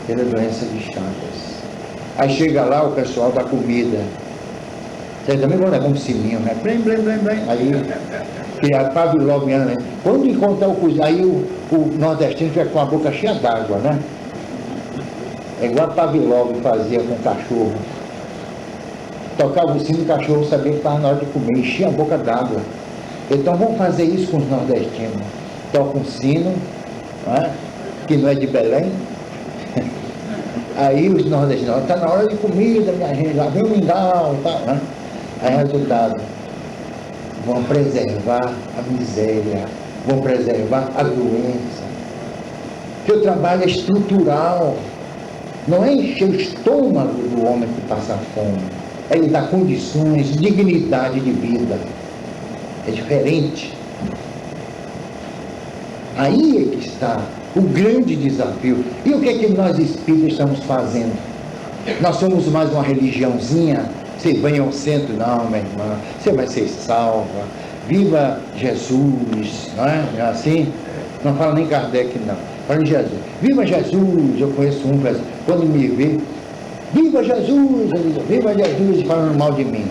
pela doença de Chagas. Aí chega lá o pessoal da comida. Vocês também vão levar um sininho, né? Blém, blém, blém, blém. Aí, que a pavloviana, né? Quando encontrar o cozinho, aí o nordestino fica com a boca cheia d'água, né? É igual a Pavlov fazia com o cachorro. Tocava o sino, o cachorro sabia que estava na hora de comer, enchia a boca d'água. Então vamos fazer isso com os nordestinos. Toca um sino, né? Que não é de Belém. Aí os nordestinos, está na hora de comida, minha gente, lá vem o mingau, tá, né? Aí resultado, vão preservar a miséria, vão preservar a doença. Que o trabalho é estrutural, não é encher o estômago do homem que passa fome, é lhe dar condições, dignidade de vida. É diferente. Aí é que está o grande desafio. E o que é que nós espíritas estamos fazendo? Nós somos mais uma religiãozinha. Você vem ao centro, não, minha irmã, você vai ser salva. Viva Jesus, não é? É assim? Não fala nem Kardec, não. Fala em Jesus. Viva Jesus! Eu conheço um, quando me vê, viva Jesus! Ele diz, viva Jesus! Falando mal de mim.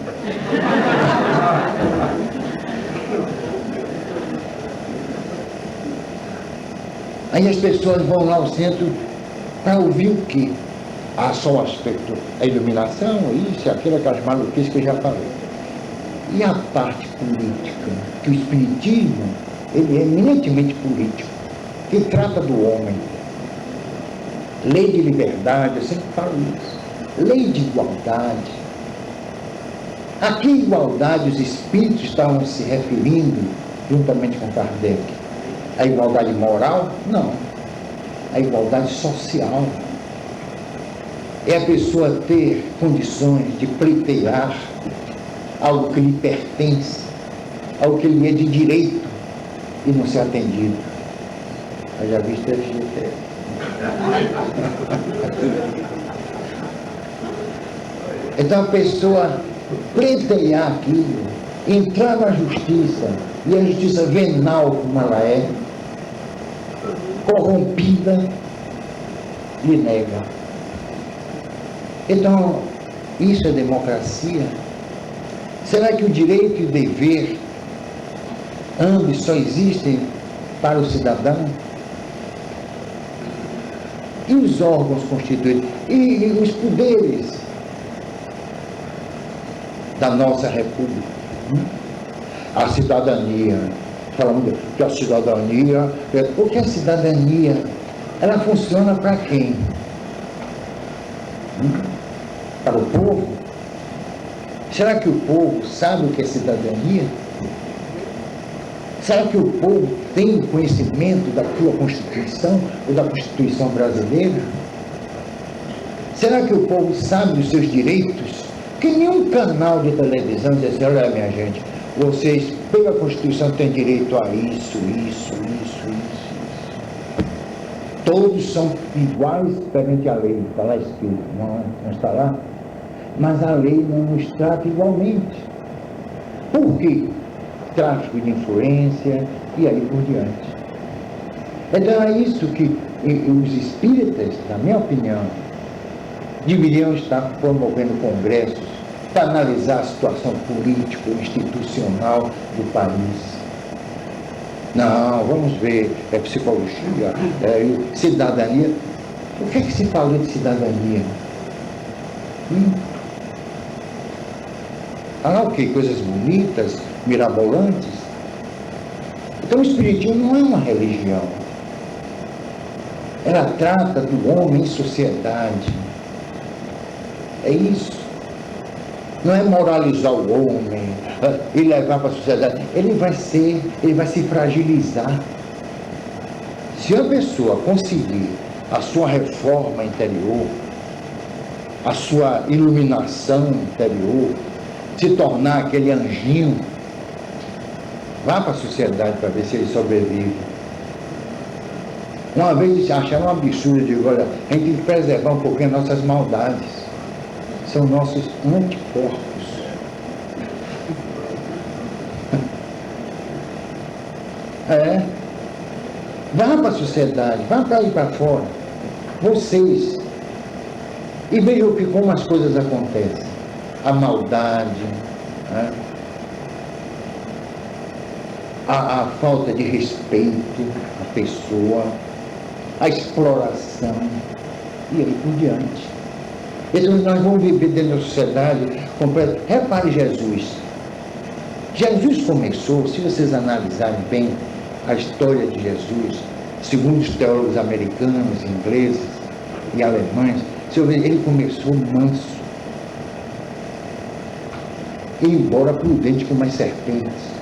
Aí as pessoas vão lá ao centro para ouvir o quê? Ah, só o aspecto, a iluminação, isso, aquilo, aquelas maluquices que eu já falei. E a parte política, que o espiritismo, ele é eminentemente político, que trata do homem. Lei de liberdade, eu sempre falo isso. Lei de igualdade. A que igualdade os espíritos estavam se referindo, juntamente com Kardec? A igualdade moral? Não. A igualdade social. É a pessoa ter condições de pleitear algo que lhe pertence, algo que lhe é de direito e não ser atendido. Eu já vi isso desse jeito. Então a pessoa pleitear aquilo, entrar na justiça, e a justiça venal como ela é, corrompida, lhe nega. Então, isso é democracia? Será que o direito e o dever, ambos só existem para o cidadão? E os órgãos constituídos? E os poderes da nossa república? A cidadania. Falamos que a cidadania... Porque a cidadania, ela funciona para quem? Para o povo? Será que o povo sabe o que é cidadania? Será que o povo tem conhecimento da tua Constituição ou da Constituição brasileira? Será que o povo sabe dos seus direitos? Que nenhum canal de televisão diz assim, olha minha gente, vocês, pela Constituição, têm direito a isso. Todos são iguais perante a lei, está lá escrito, não está lá? Mas a lei não nos trata igualmente. Por quê? Tráfico de influência e aí por diante. Então é isso que os espíritas, na minha opinião, deveriam estar promovendo congressos para analisar a situação política, institucional do país. Não, vamos ver, psicologia, cidadania. O que é que se falou de cidadania? Ah, o quê? Coisas bonitas, mirabolantes? Então o espiritismo não é uma religião. Ela trata do homem em sociedade. É isso. Não é moralizar o homem e levar para a sociedade. Ele vai se fragilizar. Se a pessoa conseguir a sua reforma interior, a sua iluminação interior, se tornar aquele anjinho, vá para a sociedade para ver se ele sobrevive. Uma vez acharam um absurdo, eu digo, olha, a gente tem que preservar um pouquinho as nossas maldades. São nossos anticorpos. Vá para a sociedade, vá para aí para fora. Vocês. E vejam como as coisas acontecem. A maldade, a falta de respeito à pessoa, a exploração, e aí por diante. Então nós vamos viver dentro da sociedade completa. Repare Jesus. Jesus começou, se vocês analisarem bem a história de Jesus, segundo os teólogos americanos, ingleses e alemães, ele começou manso, embora prudente como as serpentes.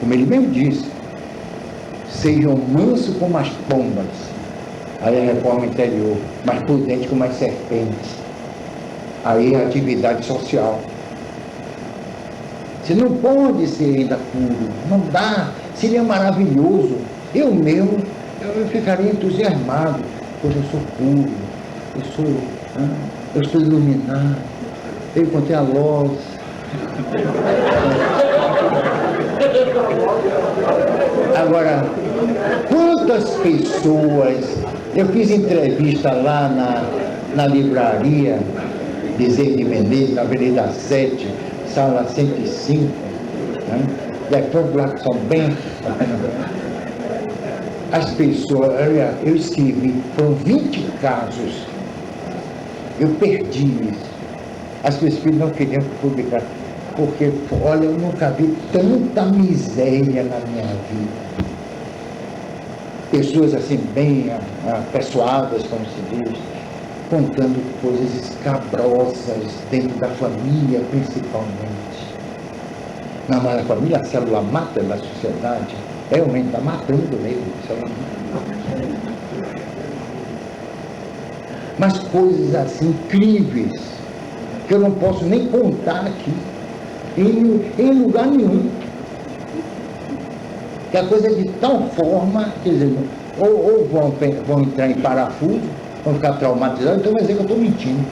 como ele mesmo disse, sejam mansos como as pombas, aí a reforma interior, mas prudentes como as serpentes, aí a atividade social. Você não pode ser ainda puro, não dá, seria maravilhoso. Eu mesmo, eu ficaria entusiasmado, pois eu sou puro, eu estou iluminado, eu encontrei a luz. Agora, quantas pessoas, eu fiz entrevista lá na livraria Bezerra de Menezes, na Avenida 7, sala 105, né? Depois lá que são bem. As pessoas, eu escrevi, foram 20 casos, eu perdi isso. As pessoas não queriam publicar, porque, olha, eu nunca vi tanta miséria na minha vida. Pessoas assim, bem apessoadas, como se diz, contando coisas escabrosas dentro da família, principalmente. Não, mas a família, a célula mata da sociedade, realmente está matando mesmo. Mas coisas assim incríveis, que eu não posso nem contar aqui, em lugar nenhum. Que a coisa é de tal forma, quer dizer, ou vão entrar em parafuso, vão ficar traumatizados, então vai dizer que eu estou mentindo.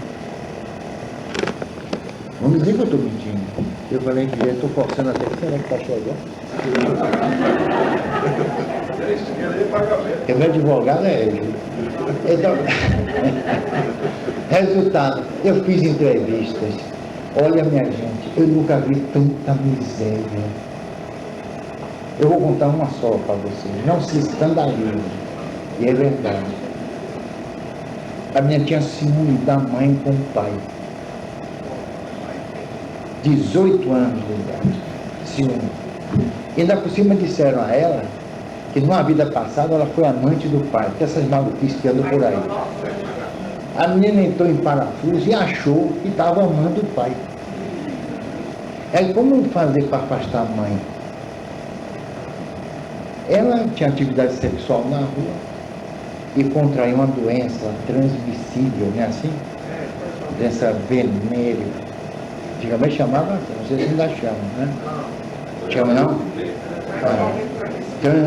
Vamos dizer que eu estou mentindo. Eu falei que eu estou forçando até que será que está chegando? Porque meu advogado é ele. Então, resultado, eu fiz entrevistas. Olha, minha gente, eu nunca vi tanta miséria. Eu vou contar uma só para vocês. Não se escandalize. E é verdade. A minha tinha ciúme da mãe com o pai. 18 anos de idade. Ciúme. E ainda por cima disseram a ela que numa vida passada ela foi amante do pai, que essas maluquices que andam por aí. A menina entrou em parafuso e achou que estava amando o pai. Aí como fazer para afastar a mãe? Ela tinha atividade sexual na rua e contraiu uma doença transmissível, não é assim? Doença venérea. Antigamente chamava assim, não sei se ainda chama, né? Chama não?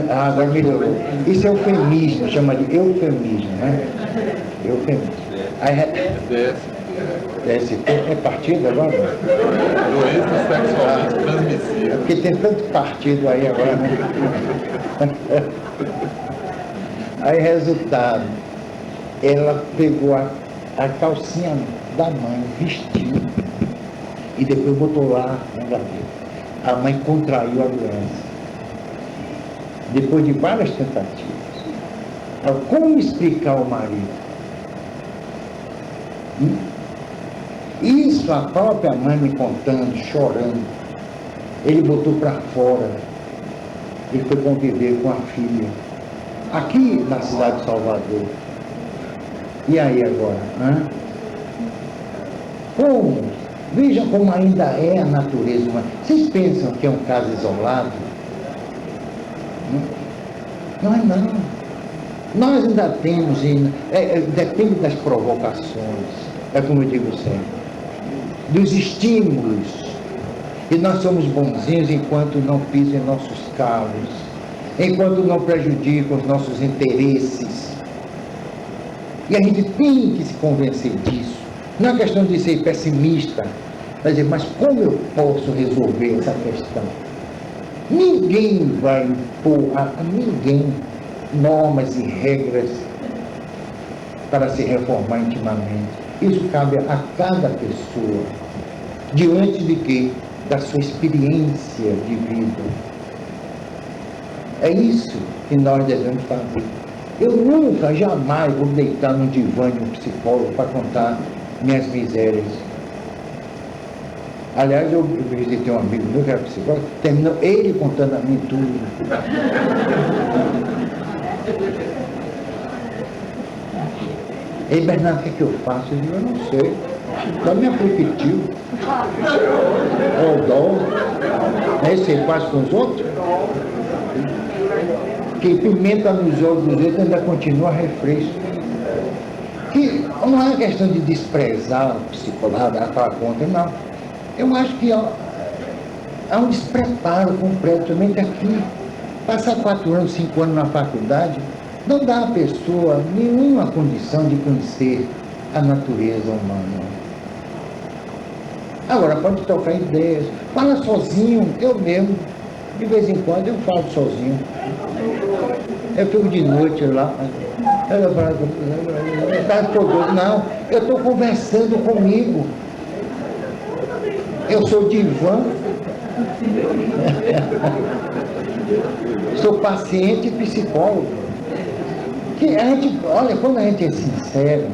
Agora melhorou. Isso é eufemismo, chama de eufemismo, né? Eufemismo. DST é partido agora? Doença sexualmente transmissível. Porque tem tanto partido aí agora, né? Aí, resultado, ela pegou a calcinha da mãe, vestiu, e depois botou lá na gaveta. A mãe contraiu a doença. Depois de várias tentativas. Como explicar ao marido? Isso a própria mãe me contando, chorando. Ele botou para fora. Ele foi conviver com a filha. Aqui na cidade de Salvador. E aí agora? Como? Vejam como ainda é a natureza humana. Vocês pensam que é um caso isolado? Não é não. Nós ainda temos, depende das provocações, é como eu digo sempre, dos estímulos. E nós somos bonzinhos enquanto não pisam em nossos calos, enquanto não prejudicam os nossos interesses. E a gente tem que se convencer disso. Não é questão de ser pessimista, mas dizer, mas como eu posso resolver essa questão? Ninguém vai impor a ninguém normas e regras para se reformar intimamente. Isso cabe a cada pessoa, diante de quê? Da sua experiência de vida. É isso que nós devemos fazer. Eu nunca, jamais vou deitar num divã de um psicólogo para contar minhas misérias. Aliás, eu visitei um amigo meu que era psicólogo, terminou ele contando a mim tudo. Ei, Bernardo, o que é que eu faço? Eu digo, eu não sei. Da minha Pripitil, Odol, né? Você faz com os outros, que pimenta nos olhos dos outros ainda continua refresco. Que não é questão de desprezar o psicólogo, para conta, não. Eu acho que há um despreparo completo, somente aqui. Passar 4 anos, 5 anos na faculdade, não dá à pessoa nenhuma condição de conhecer a natureza humana. Agora, pode trocar ideias, fala sozinho, eu mesmo, de vez em quando eu falo sozinho. Eu fico de noite lá, não, eu estou conversando comigo. Eu sou divã, sou paciente e psicólogo. Que a gente, olha, quando a gente é sincero,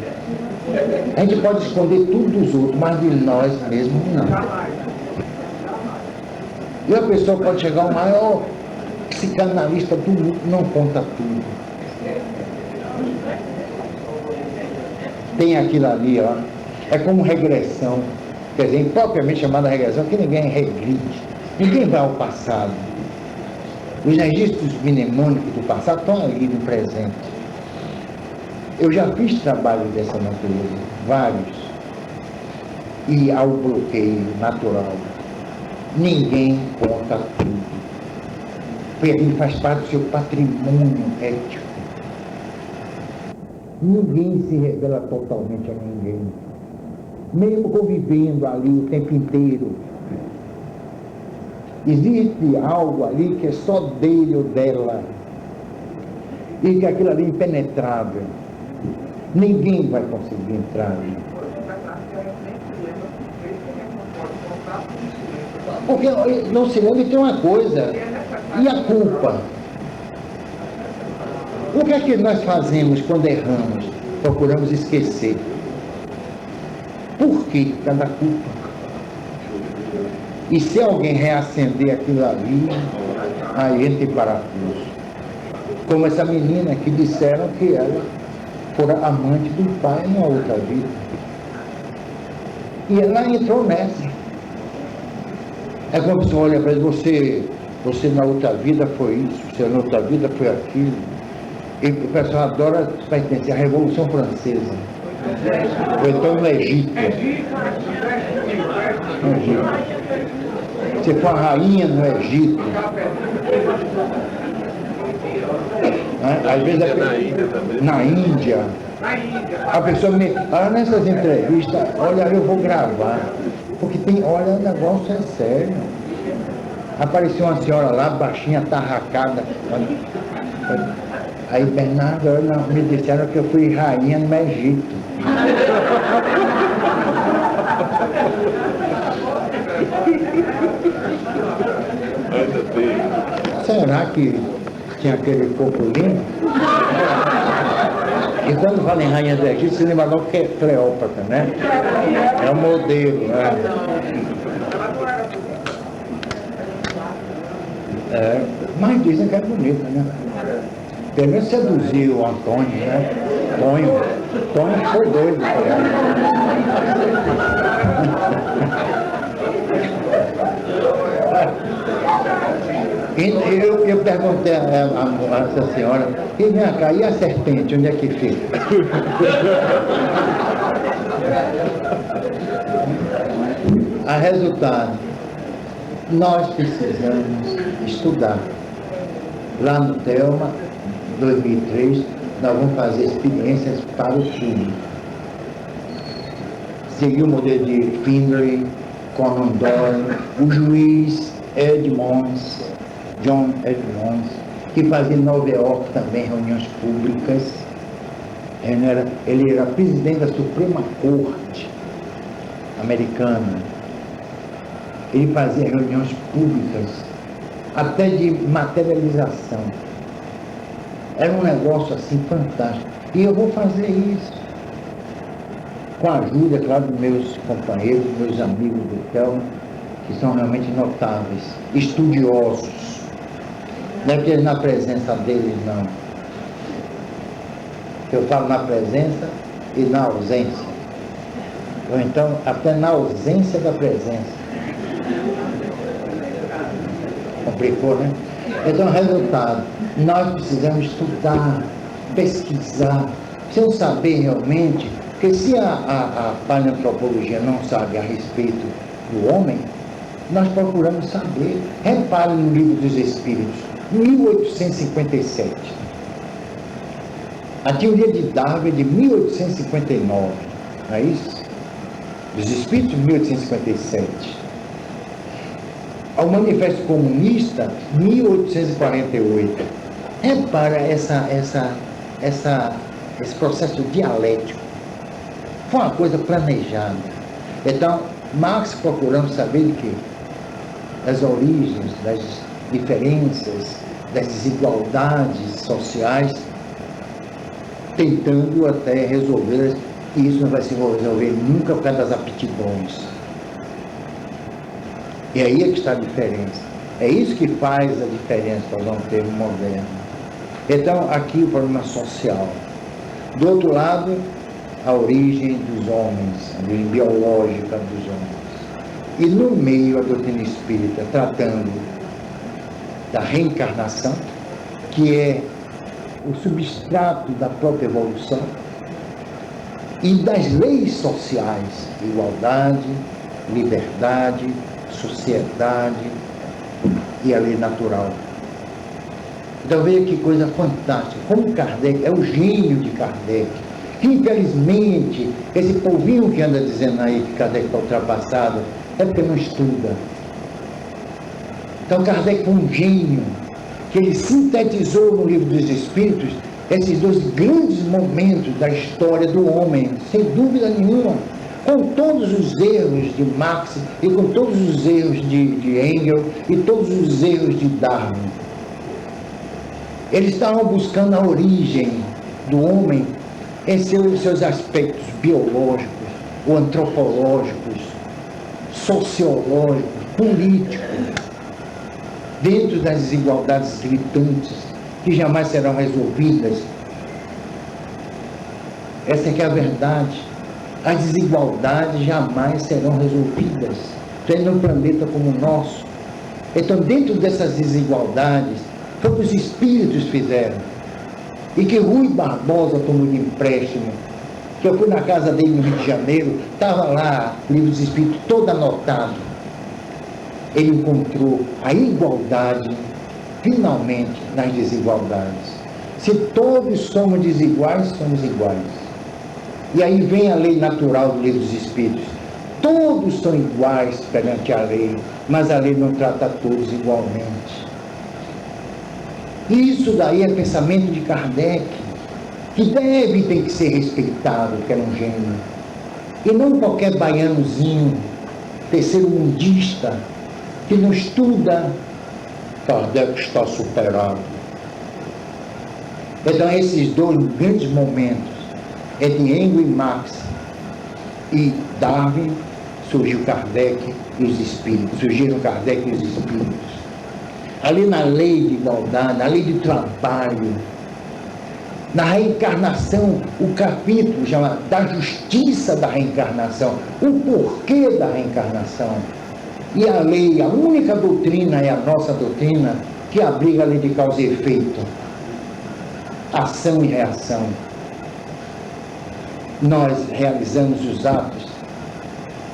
a gente pode esconder tudo dos outros, mas de nós mesmos não. E a pessoa pode chegar ao maior psicanalista do mundo, não conta tudo. Tem aquilo ali, ó, é como regressão, quer dizer, impropriamente chamada regressão, que ninguém regride, ninguém vai ao passado. Os registros mnemônicos do passado estão ali no presente. Eu já fiz trabalho dessa natureza, vários, e ao bloqueio natural. Ninguém conta tudo. Ele faz parte do seu patrimônio ético. Ninguém se revela totalmente a ninguém. Mesmo convivendo ali o tempo inteiro. Existe algo ali que é só dele ou dela. E que aquilo ali é impenetrável. Ninguém vai conseguir entrar ali. Porque no silêncio tem uma coisa. E a culpa? O que é que nós fazemos quando erramos? Procuramos esquecer. Por que cada culpa? E se alguém reacender aquilo ali, aí entra em parafuso. Como essa menina que disseram que ela fora amante do pai em uma outra vida. E ela entrou nessa. É como se olha para ele, você na outra vida foi isso, você na outra vida foi aquilo. E o pessoal adora pertencer à Revolução Francesa. Ou então no Egito. Você foi a rainha no Egito. Às vezes na Índia. A pessoa me. Nessas entrevistas, olha, eu vou gravar. Porque tem, olha, o negócio é sério. Apareceu uma senhora lá, baixinha, tarracada. Aí, Bernardo, me disseram que eu fui rainha no Egito. Será que tinha aquele corpo lindo? E quando fala em rainha do Egito, você lembra logo que é Cleópatra, né? É o modelo, né? Mas dizem que é bonita, né? Pelo menos seduziu o Antônio, né? Tonho foi doido. Eu perguntei a essa senhora, e vem cá, e a serpente, onde é que fica? A resultado, nós precisamos estudar. Lá no Telma, 2003, nós vamos fazer experiências para o público. Seguir o modelo de Findlay, Conan Doyle, o juiz John Edmonds, que fazia em Nova York também reuniões públicas. Ele era presidente da Suprema Corte americana. Ele fazia reuniões públicas, até de materialização. Era um negócio assim fantástico. E eu vou fazer isso. Com a ajuda, claro, dos meus companheiros, meus amigos do Telma, que são realmente notáveis, estudiosos. Não é porque na presença deles, não. Eu falo na presença e na ausência. ou então até na ausência da presença. Complicou, né? Então, resultado, nós precisamos estudar, pesquisar, precisamos saber realmente, porque se a paleoantropologia não sabe a respeito do homem, nós procuramos saber. Repare no Livro dos Espíritos, 1857. A teoria de Darwin é de 1859, não é isso? Dos Espíritos, 1857. Ao Manifesto Comunista, 1848. Repara esse processo dialético. Foi uma coisa planejada. Então, Marx procurando saber de quê? Das origens, das diferenças, das desigualdades sociais, tentando até resolver, e isso não vai se resolver nunca por causa das aptidões. E aí é que está a diferença. É isso que faz a diferença, para usar um termo moderno. Então, aqui o problema social. Do outro lado, a origem dos homens, a origem biológica dos homens. E no meio, a doutrina espírita, tratando da reencarnação, que é o substrato da própria evolução, e das leis sociais, igualdade, liberdade, sociedade e a lei natural. Então veja que coisa fantástica, como Kardec, é o gênio de Kardec, que infelizmente, esse povinho que anda dizendo aí que Kardec está ultrapassado, é porque não estuda. Então Kardec foi um gênio, que ele sintetizou no Livro dos Espíritos esses dois grandes momentos da história do homem, sem dúvida nenhuma, com todos os erros de Marx e com todos os erros de Engels e todos os erros de Darwin. Eles estavam buscando a origem do homem em seus aspectos biológicos, ou antropológicos, sociológicos, políticos, dentro das desigualdades gritantes que jamais serão resolvidas. Essa é que é a verdade. As desigualdades jamais serão resolvidas, tendo um planeta como o nosso. Então, dentro dessas desigualdades, foi o que os espíritos fizeram. E que Rui Barbosa tomou de empréstimo, que eu fui na casa dele no Rio de Janeiro, estava lá, o Livro dos Espíritos todo anotado. Ele encontrou a igualdade, finalmente, nas desigualdades. Se todos somos desiguais, somos iguais. E aí vem a lei natural do Livro dos Espíritos. Todos são iguais perante a lei, mas a lei não trata todos igualmente. Isso daí é pensamento de Kardec, que tem que ser respeitado, que era um gênio. E não qualquer baianozinho, terceiro mundista, que não estuda. Kardec está superado. Então, esses dois grandes momentos, entre Engels e Marx e Darwin, surgiu Kardec e os espíritos, surgiram Kardec e os espíritos. Ali na lei de igualdade, na lei de trabalho, na reencarnação, o capítulo chama da justiça da reencarnação, o porquê da reencarnação. E a lei, a única doutrina é a nossa doutrina, que abriga a lei de causa e efeito, ação e reação. Nós realizamos os atos,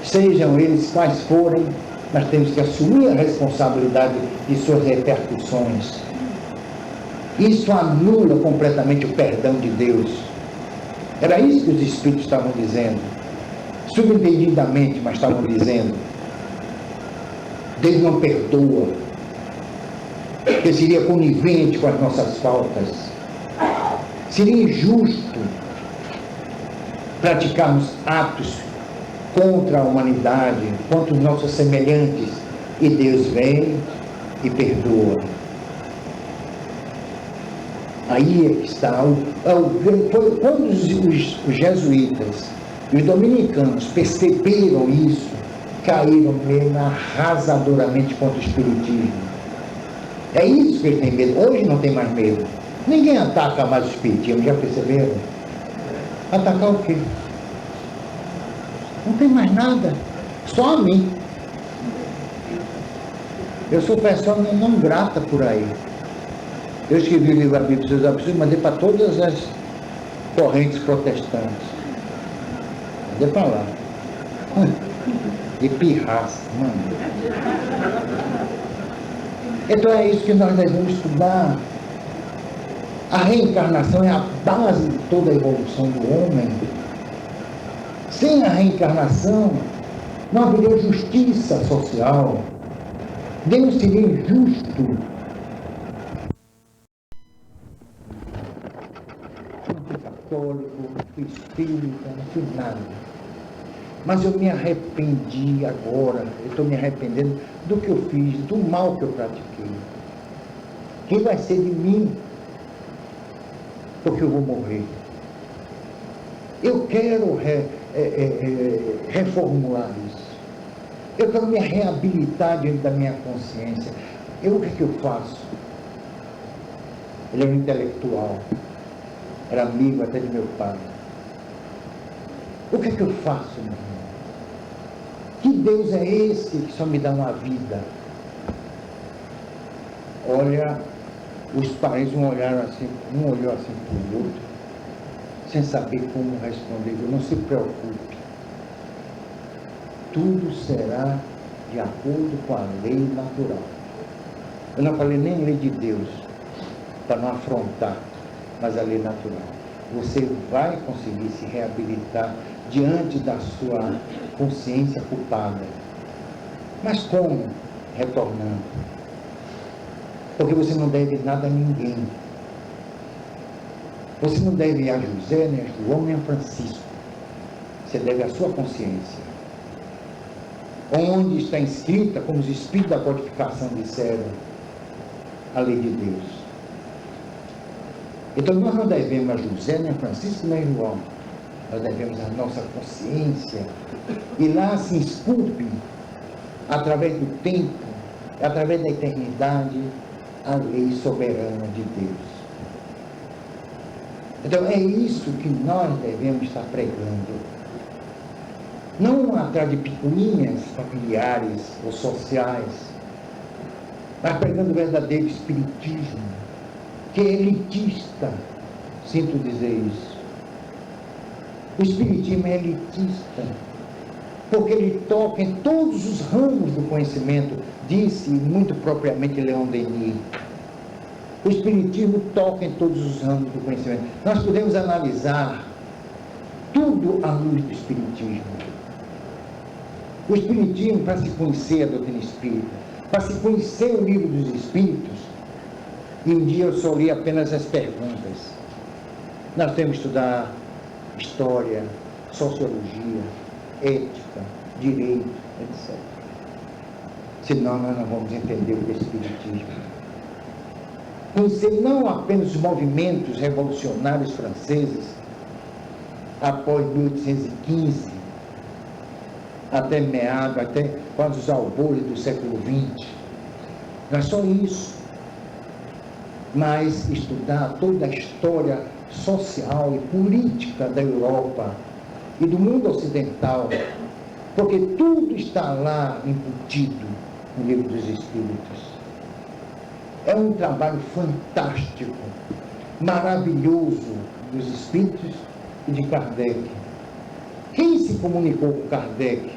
sejam eles quais forem, nós temos que assumir a responsabilidade de suas repercussões. Isso anula completamente o perdão de Deus. Era isso que os Espíritos estavam dizendo, subentendidamente, mas estavam dizendo: Deus não perdoa, porque seria conivente com as nossas faltas, seria injusto praticarmos atos contra a humanidade, contra os nossos semelhantes, e Deus vem e perdoa. Aí é que está quando os jesuítas e os dominicanos perceberam isso, caíram mesmo arrasadoramente contra o espiritismo. É isso que eles têm medo. Hoje não tem mais medo. Ninguém ataca mais o espiritismo, já perceberam? Atacar o quê? Não tem mais nada. Só a mim. Eu sou pessoa não grata por aí. Eu escrevi o livro A Bíblia dos Absurdos, mandei para todas as correntes protestantes. Mandei para lá. De pirraça, mano. Então é isso que nós devemos estudar. A reencarnação é a base de toda a evolução do homem. Sem a reencarnação, não haveria justiça social. Deus seria injusto. Não fui católico, não fui espírita, não fui nada. Mas eu me arrependi agora, eu estou me arrependendo do que eu fiz, do mal que eu pratiquei. Quem vai ser de mim? Porque eu vou morrer. Eu quero reformular isso. Eu quero me reabilitar diante da minha consciência. O que é que eu faço? Ele é um intelectual. Era amigo até de meu pai. O que é que eu faço, meu irmão? Que Deus é esse que só me dá uma vida? Olha, os parentes um olhou assim para o outro, sem saber como responder. Não se preocupe. Tudo será de acordo com a lei natural. Eu não falei nem lei de Deus, para não afrontar, mas a lei natural. Você vai conseguir se reabilitar diante da sua consciência culpada. Mas como? Retornando. Porque você não deve nada a ninguém. Você não deve a José, nem a João, nem a Francisco. Você deve à sua consciência. Onde está escrita, como os espíritos da codificação disseram, a lei de Deus. Então nós não devemos a José, nem a Francisco, nem a João. Nós devemos a nossa consciência. E lá se esculpe, através do tempo, através da eternidade, a lei soberana de Deus. Então é isso que nós devemos estar pregando. Não atrás de picuinhas familiares ou sociais, mas pregando o verdadeiro espiritismo, que é elitista, sinto dizer isso. O espiritismo é elitista, porque ele toca em todos os ramos do conhecimento, disse muito propriamente Leon Denis. O espiritismo toca em todos os ramos do conhecimento. Nós podemos analisar tudo à luz do espiritismo. O espiritismo, para se conhecer a doutrina espírita, para se conhecer o livro dos espíritos, e um dia eu só li apenas as perguntas. Nós temos que estudar história, sociologia, ética, direito, etc. Senão nós não vamos entender o que é espiritismo. Conhecer não apenas os movimentos revolucionários franceses, após 1815, até quase os albores do século XX. Não é só isso, mas estudar toda a história social e política da Europa e do mundo ocidental, porque tudo está lá embutido no livro dos Espíritos. É um trabalho fantástico, maravilhoso dos Espíritos e de Kardec. Quem se comunicou com Kardec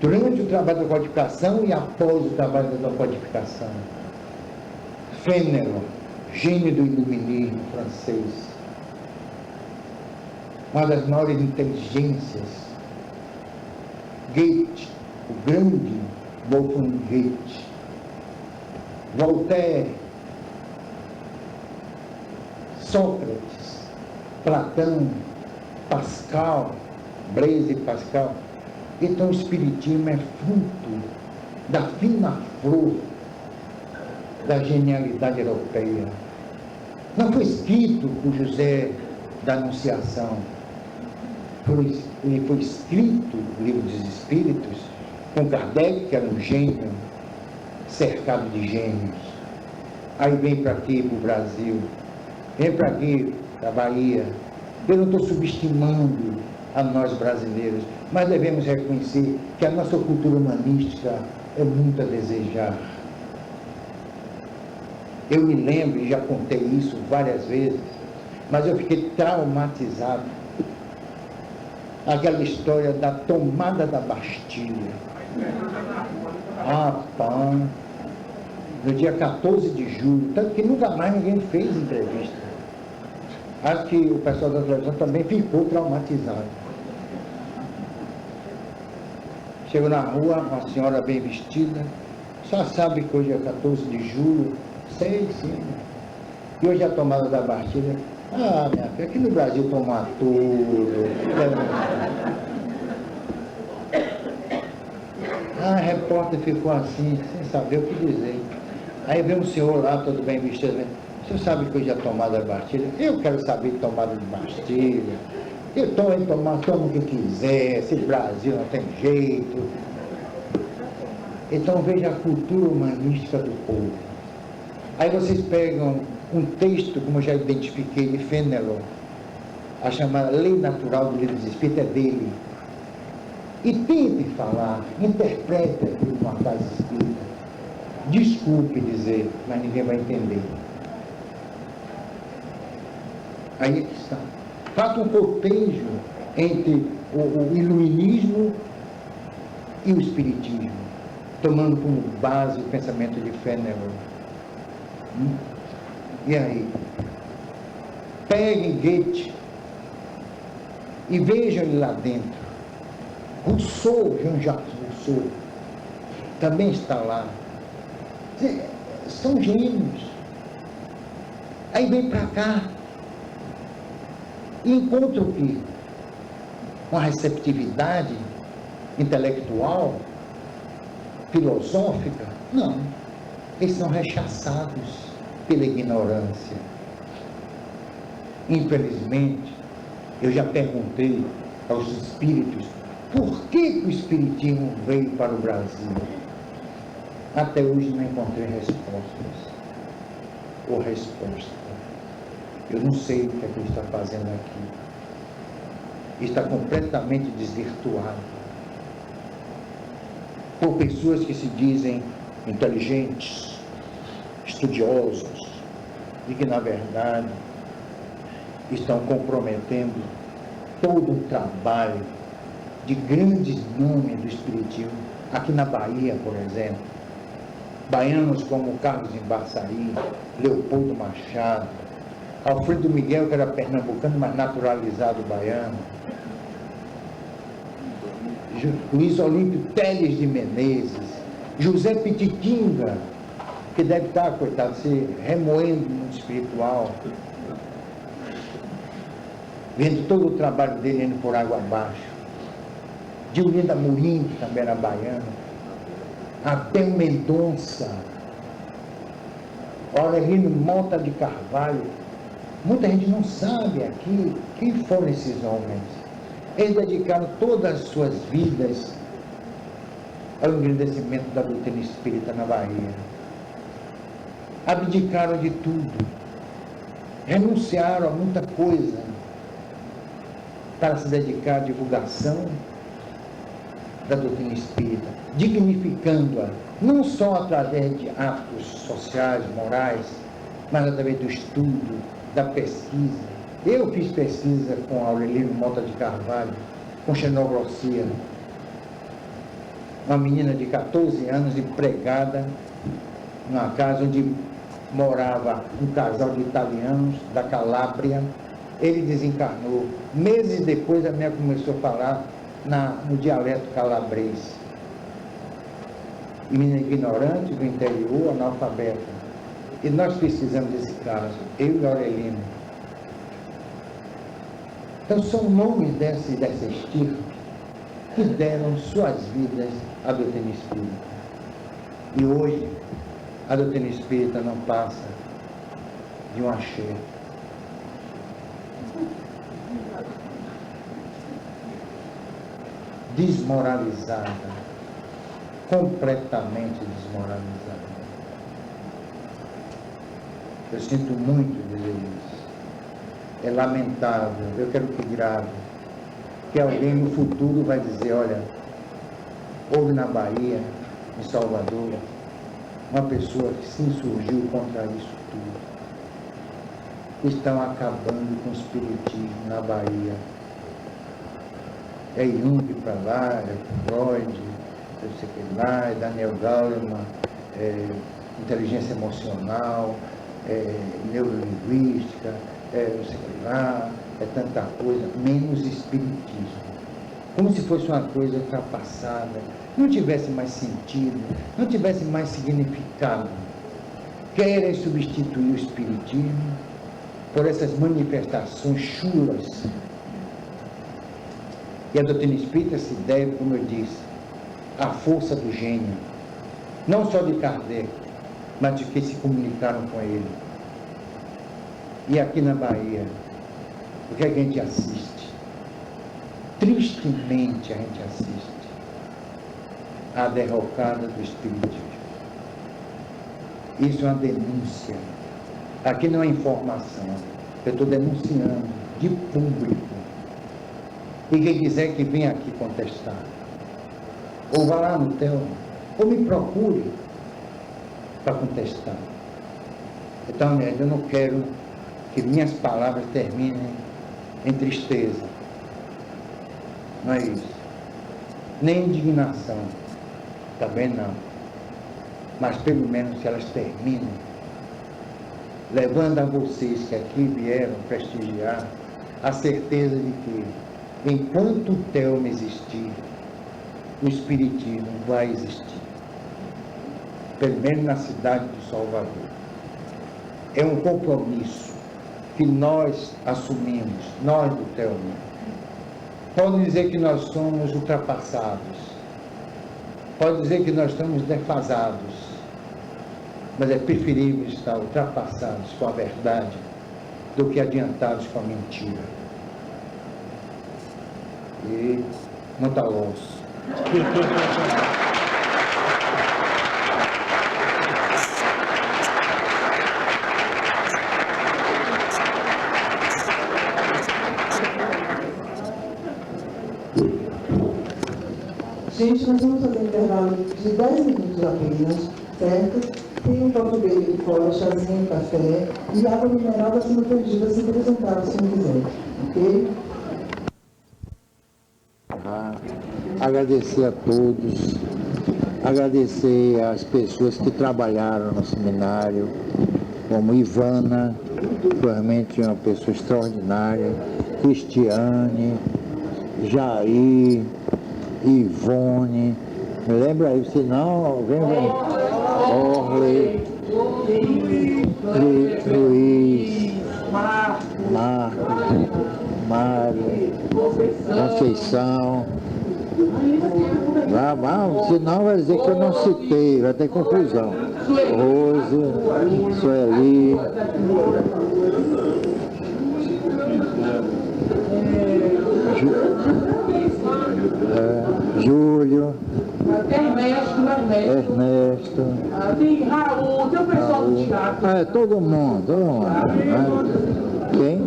durante o trabalho da codificação e após o trabalho da codificação? Fénelon, gênio do iluminismo francês, uma das maiores inteligências. Goethe, o grande Wolfgang Goethe, Voltaire, Sócrates, Platão, Pascal, Blaise Pascal. Então o espiritismo é fruto da fina flor da genialidade europeia. Não foi escrito por José da Anunciação, ele foi escrito, o livro dos Espíritos, com Kardec, que era um gênio, cercado de gênios. Aí vem para aqui, para o Brasil, vem para aqui, para a Bahia. Eu não estou subestimando a nós brasileiros, mas devemos reconhecer que a nossa cultura humanística é muito a desejar. Eu me lembro, e já contei isso várias vezes, mas eu fiquei traumatizado. Aquela história da tomada da Bastilha. Rapaz, no dia 14 de julho, tanto que nunca mais ninguém fez entrevista. Acho que o pessoal da televisão também ficou traumatizado. Chegou na rua, uma senhora bem vestida, só sabe que hoje é 14 de julho, sei, sim. E hoje a tomada da Bastilha. Ah, minha filha, aqui no Brasil toma tudo. A repórter ficou assim, sem saber o que dizer. Aí veio um senhor lá, todo bem vestido, né? O senhor sabe que hoje é a tomada da Bastilha? Eu quero saber de tomada de Bastilha. Eu estou em tomar, toma o que quiser, esse Brasil não tem jeito. Então veja a cultura humanística do povo. Aí vocês pegam um texto, como eu já identifiquei, de Fénelon, a chamada Lei Natural do Livro dos Espíritos é dele. E tente falar, interprete aquilo numa casa espírita. Desculpe dizer, mas ninguém vai entender. Aí é que está. Faça um cotejo entre o iluminismo e o espiritismo, tomando como base o pensamento de Fénelon. E aí? Peguem Goethe e vejam ele lá dentro. Rousseau, Jean-Jacques Rousseau, também está lá. São gênios. Aí vem para cá e encontra o quê? Uma receptividade intelectual, filosófica? Não. Eles são rechaçados pela ignorância. Infelizmente, eu já perguntei aos espíritos por que o espiritismo veio para o Brasil. Até hoje não encontrei respostas. Ou resposta. Eu não sei o que é que ele está fazendo aqui. Está completamente desvirtuado por pessoas que se dizem inteligentes, estudiosos, e que na verdade estão comprometendo todo o trabalho de grandes nomes do espiritismo, aqui na Bahia, por exemplo. Baianos como Carlos Embaçaí, Leopoldo Machado, Alfredo Miguel, que era pernambucano, mas naturalizado baiano, Luiz Olímpio Teles de Menezes, José Pititinga, que deve estar, coitado, se remoendo no mundo espiritual, vendo todo o trabalho dele indo por água abaixo. Diolinda Murim, que também era baiana, Abel Mendonça, Aurelino Mota de Carvalho. Muita gente não sabe aqui quem foram esses homens. Eles dedicaram todas as suas vidas ao engrandecimento da doutrina espírita na Bahia. Abdicaram de tudo, renunciaram a muita coisa para se dedicar à divulgação da doutrina espírita, dignificando-a, não só através de atos sociais, morais, mas através do estudo, da pesquisa. Eu fiz pesquisa com Aurelino Mota de Carvalho, com xenoglossia, uma menina de 14 anos, empregada numa casa onde morava um casal de italianos da Calábria. Ele desencarnou. Meses depois a minha começou a falar no dialeto calabrês. Menina ignorante do interior, analfabeta. E nós pesquisamos esse caso, eu e Aurelino. Então são nomes dessa estirpe que deram suas vidas à doutrina espírita. E hoje a doutrina espírita não passa de um axé. Desmoralizada, completamente desmoralizada. Eu sinto muito dizer isso. É lamentável, eu quero que grave. que alguém no futuro vai dizer, olha, houve na Bahia, em Salvador, uma pessoa que se insurgiu contra isso tudo. Estão acabando com o espiritismo na Bahia. É Jung para lá, é Freud, não sei o que lá, é Daniel Goleman, é inteligência emocional, é neurolinguística, é não sei o que lá, é tanta coisa, menos espiritismo. Como se fosse uma coisa ultrapassada, não tivesse mais sentido, não tivesse mais significado. Querem substituir o espiritismo por essas manifestações chulas. E a doutrina espírita se deve, como eu disse, à força do gênio, não só de Kardec, mas de que se comunicaram com ele. E aqui na Bahia, o que a gente assiste? Tristemente a gente assiste à derrocada do espiritismo. Isso é uma denúncia. Aqui não é informação, eu estou denunciando de público. E quem quiser que venha aqui contestar, ou vá lá no TEL, ou me procure para contestar. Então, eu não quero que minhas palavras terminem em tristeza. Não é isso. Nem indignação, também não. Mas pelo menos que elas terminem levando a vocês que aqui vieram prestigiar a certeza de que, enquanto o Telma existir, o Espiritismo vai existir. Pelo menos na cidade de Salvador. É um compromisso que nós assumimos, nós do Telma. Pode dizer que nós somos ultrapassados, pode dizer que nós estamos defasados, mas é preferível estar ultrapassados com a verdade do que adiantados com a mentira. E não está longe. Gente, nós vamos fazer um intervalo de 10 minutos apenas, certo? Tem um copo dele de fora, chazinho, café e água mineral vai sendo perdida se apresentar, se não quiser, ok? Agradecer a todos, agradecer às pessoas que trabalharam no seminário, como Ivana, realmente uma pessoa extraordinária, Cristiane, Jair, Ivone, me lembra aí, se não, alguém vem, Orley, Luiz, Marcos, Mário, Conceição. Senão vai dizer que eu não citei, vai ter confusão. Rose, Sueli, Júlio, Ernesto, tem Raul, tem o pessoal do teatro. Todo mundo. Né? Quem?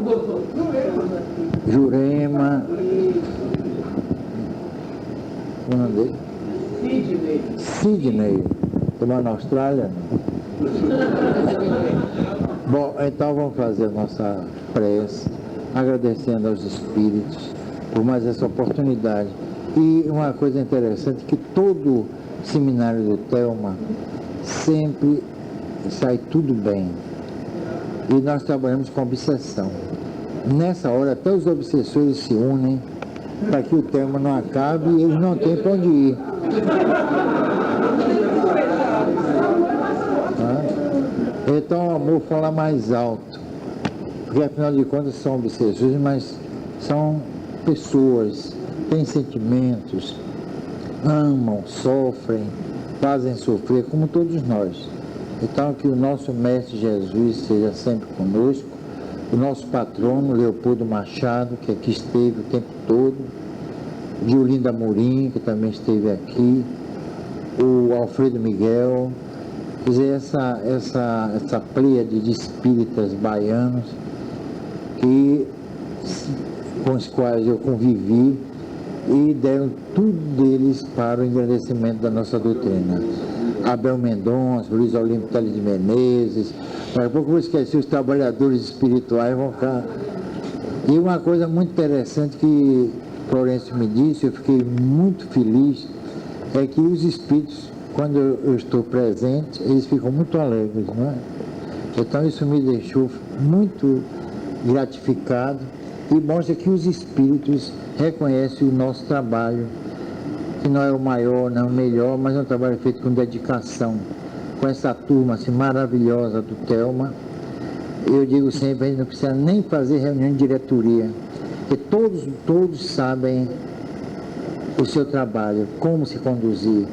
Jurema. O nome dele? Sidney. Tô lá na Austrália. Bom, então vamos fazer a nossa prece, agradecendo aos espíritos por mais essa oportunidade. E uma coisa interessante, que todo seminário do Telma sempre sai tudo bem. E nós trabalhamos com obsessão. Nessa hora, até os obsessores se unem para que o Telma não acabe e eles não têm para onde ir. Então o amor fala mais alto, porque afinal de contas são obsessores, mas são pessoas, têm sentimentos, amam, sofrem, fazem sofrer como todos nós. Então que o nosso Mestre Jesus seja sempre conosco, o nosso patrono Leopoldo Machado, que aqui esteve o tempo todo, Diolinda Amorim, que também esteve aqui, o Alfredo Miguel, quer dizer, essa pleiade de espíritas baianos com os quais eu convivi e deram tudo deles para o engrandecimento da nossa doutrina. Abel Mendonça, Luiz Olímpio Teles de Menezes, daqui a pouco eu vou esquecer, os trabalhadores espirituais vão cá. E uma coisa muito interessante que Florencio me disse, eu fiquei muito feliz, é que os espíritos, quando eu estou presente, eles ficam muito alegres, não é? Então isso me deixou muito gratificado e mostra que os espíritos reconhecem o nosso trabalho, que não é o maior, não é o melhor, mas é um trabalho feito com dedicação, com essa turma assim, maravilhosa do Telma. Eu digo sempre, a gente não precisa nem fazer reunião de diretoria, porque todos sabem o seu trabalho, como se conduzir.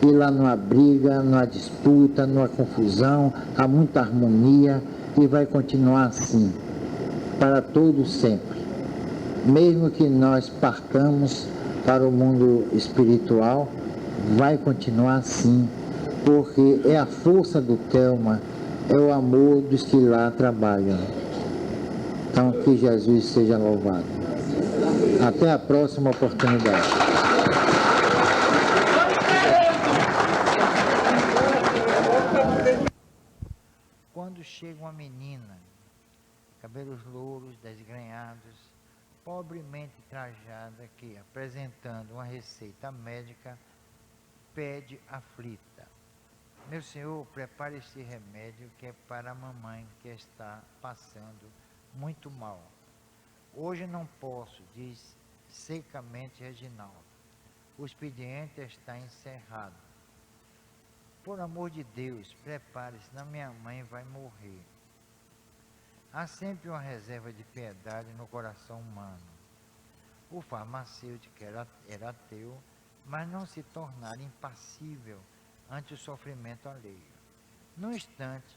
E lá não há briga, não há disputa, não há confusão, há muita harmonia e vai continuar assim, para todos sempre. Mesmo que nós partamos para o mundo espiritual, vai continuar assim, porque é a força do Telma, é o amor dos que lá trabalham. Então, que Jesus seja louvado. Até a próxima oportunidade. Quando chega uma menina, cabelos louros, desgrenhados, pobremente trajada, que, apresentando uma receita médica, pede aflita: meu senhor, prepare este remédio que é para a mamãe que está passando muito mal. Hoje não posso, diz secamente Reginaldo. O expediente está encerrado. Por amor de Deus, prepare-se, senão minha mãe vai morrer. Há sempre uma reserva de piedade no coração humano. O farmacêutico era ateu, mas não se tornara impassível ante o sofrimento alheio. Num instante,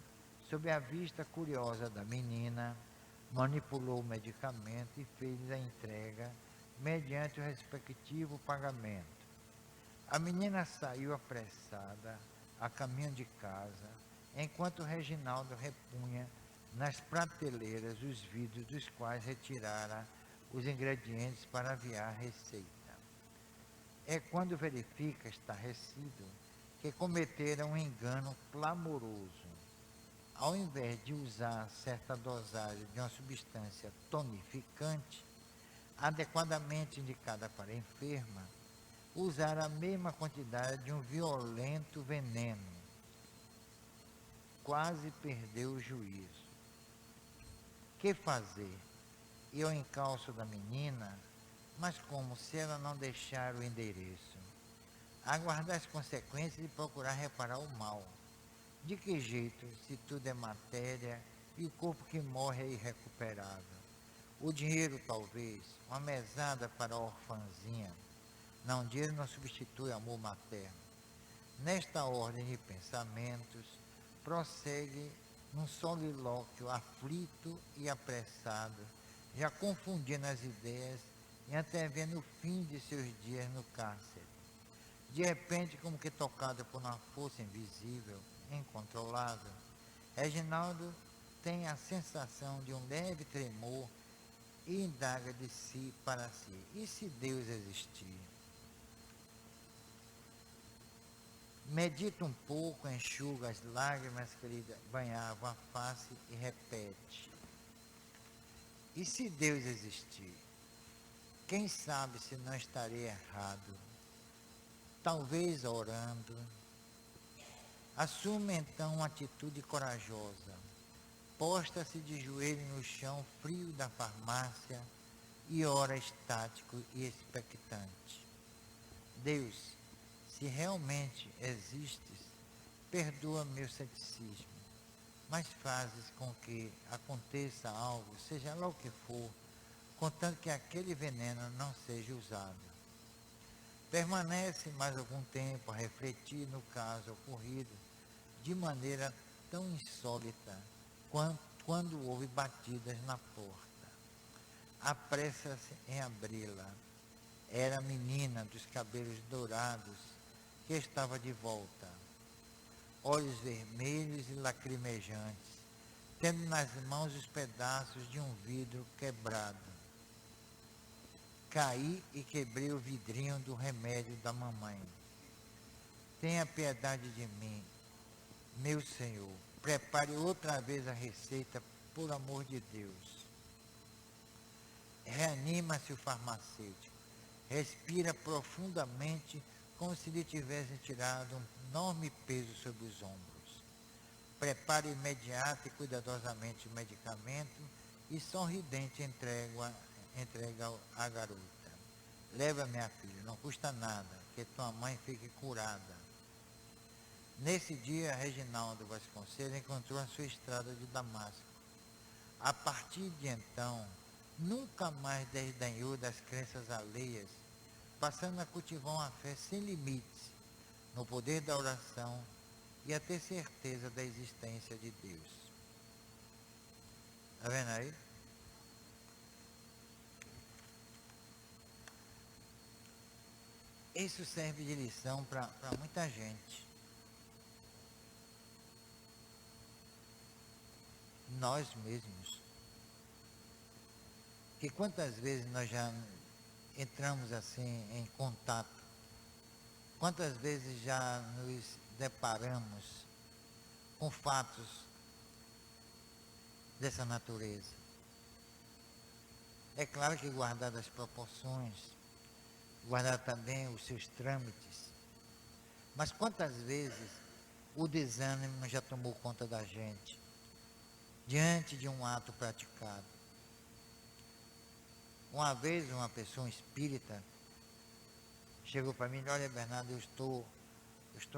sob a vista curiosa da menina, manipulou o medicamento e fez a entrega mediante o respectivo pagamento. A menina saiu apressada a caminho de casa, enquanto Reginaldo repunha nas prateleiras os vidros dos quais retirara os ingredientes para aviar a receita. É quando verifica, estarrecido, que cometeram um engano clamoroso. Ao invés de usar certa dosagem de uma substância tonificante, adequadamente indicada para a enferma, usar a mesma quantidade de um violento veneno. Quase perdeu o juízo. Que fazer? Ir ao encalço da menina, mas como se ela não deixar o endereço? Aguardar as consequências e procurar reparar o mal. De que jeito, se tudo é matéria e o corpo que morre é irrecuperável? O dinheiro, talvez, uma mesada para a orfanzinha. Não, dinheiro não substitui amor materno. Nesta ordem de pensamentos, prossegue num solilóquio aflito e apressado, já confundindo as ideias e antevendo o fim de seus dias no cárcere. De repente, como que tocado por uma força invisível, incontrolável, Reginaldo tem a sensação de um leve tremor e indaga de si para si: e se Deus existir? Medita um pouco, enxuga as lágrimas que lhe banhavam a face e repete: e se Deus existir? Quem sabe se não estarei errado? Talvez orando. Assume então uma atitude corajosa. Posta-se de joelho no chão frio da farmácia e ora estático e expectante. Deus, se realmente existes, perdoa meu ceticismo, mas fazes com que aconteça algo, seja lá o que for, contanto que aquele veneno não seja usado. Permanece mais algum tempo a refletir no caso ocorrido, de maneira tão insólita quando houve batidas na porta. Apressa-se em abri-la. Era a menina dos cabelos dourados, que estava de volta, olhos vermelhos e lacrimejantes, tendo nas mãos os pedaços de um vidro quebrado. caí e quebrei o vidrinho do remédio da mamãe. Tenha piedade de mim, meu Senhor. Prepare outra vez a receita, por amor de Deus. Reanima-se o farmacêutico. Respira profundamente, como se lhe tivesse tirado um enorme peso sobre os ombros. Prepara imediato e cuidadosamente o medicamento e sorridente entrega à garota. Leva, minha filha, não custa nada, que tua mãe fique curada. Nesse dia, Reginaldo Vasconcelos encontrou a sua estrada de Damasco. A partir de então, nunca mais desdenhou das crenças alheias, passando a cultivar uma fé sem limites no poder da oração e a ter certeza da existência de Deus. Está vendo aí? Isso serve de lição para muita gente. Nós mesmos. Que quantas vezes nós já entramos assim em contato, quantas vezes já nos deparamos com fatos dessa natureza. É claro que guardado as proporções, guardar também os seus trâmites, mas quantas vezes o desânimo já tomou conta da gente, diante de um ato praticado. Uma vez uma pessoa espírita chegou para mim e disse: olha, Bernardo, eu estou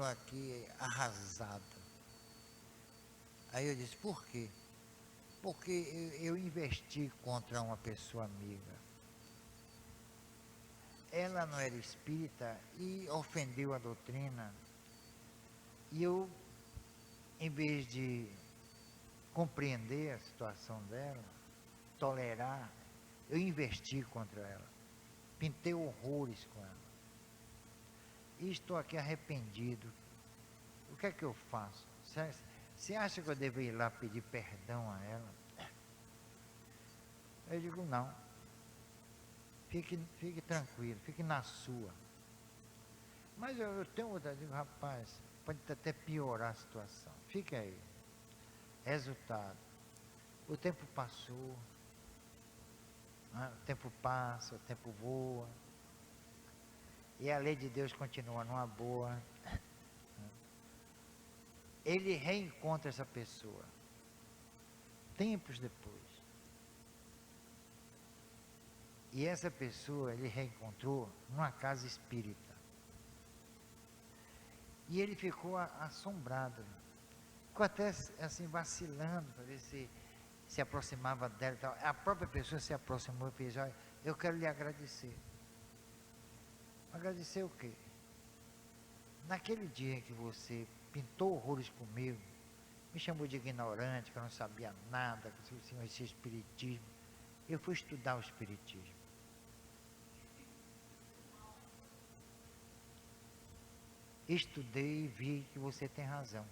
aqui arrasado. Aí eu disse: por quê? Porque eu investi contra uma pessoa amiga. Ela não era espírita e ofendeu a doutrina. E eu, em vez de compreender a situação dela, tolerar, eu investi contra ela. Pintei horrores com ela. E estou aqui arrependido. O que é que eu faço? Você acha que eu deveria ir lá pedir perdão a ela? Eu digo: não. Fique tranquilo, fique na sua. Mas eu tenho vontade, digo: rapaz, pode até piorar a situação. Fique aí. Resultado: o tempo passou, né? O tempo passa, o tempo voa, e a lei de Deus continua numa boa. Ele reencontra essa pessoa, tempos depois. E essa pessoa ele reencontrou numa casa espírita. E ele ficou assombrado. Ficou até assim vacilando para ver se aproximava dela e tal. A própria pessoa se aproximou e fez: olha, eu quero lhe agradecer. Agradecer o quê? Naquele dia em que você pintou horrores comigo, me chamou de ignorante, que eu não sabia nada, que eu conhecia espiritismo, eu fui estudar o espiritismo. Estudei e vi que você tem razão.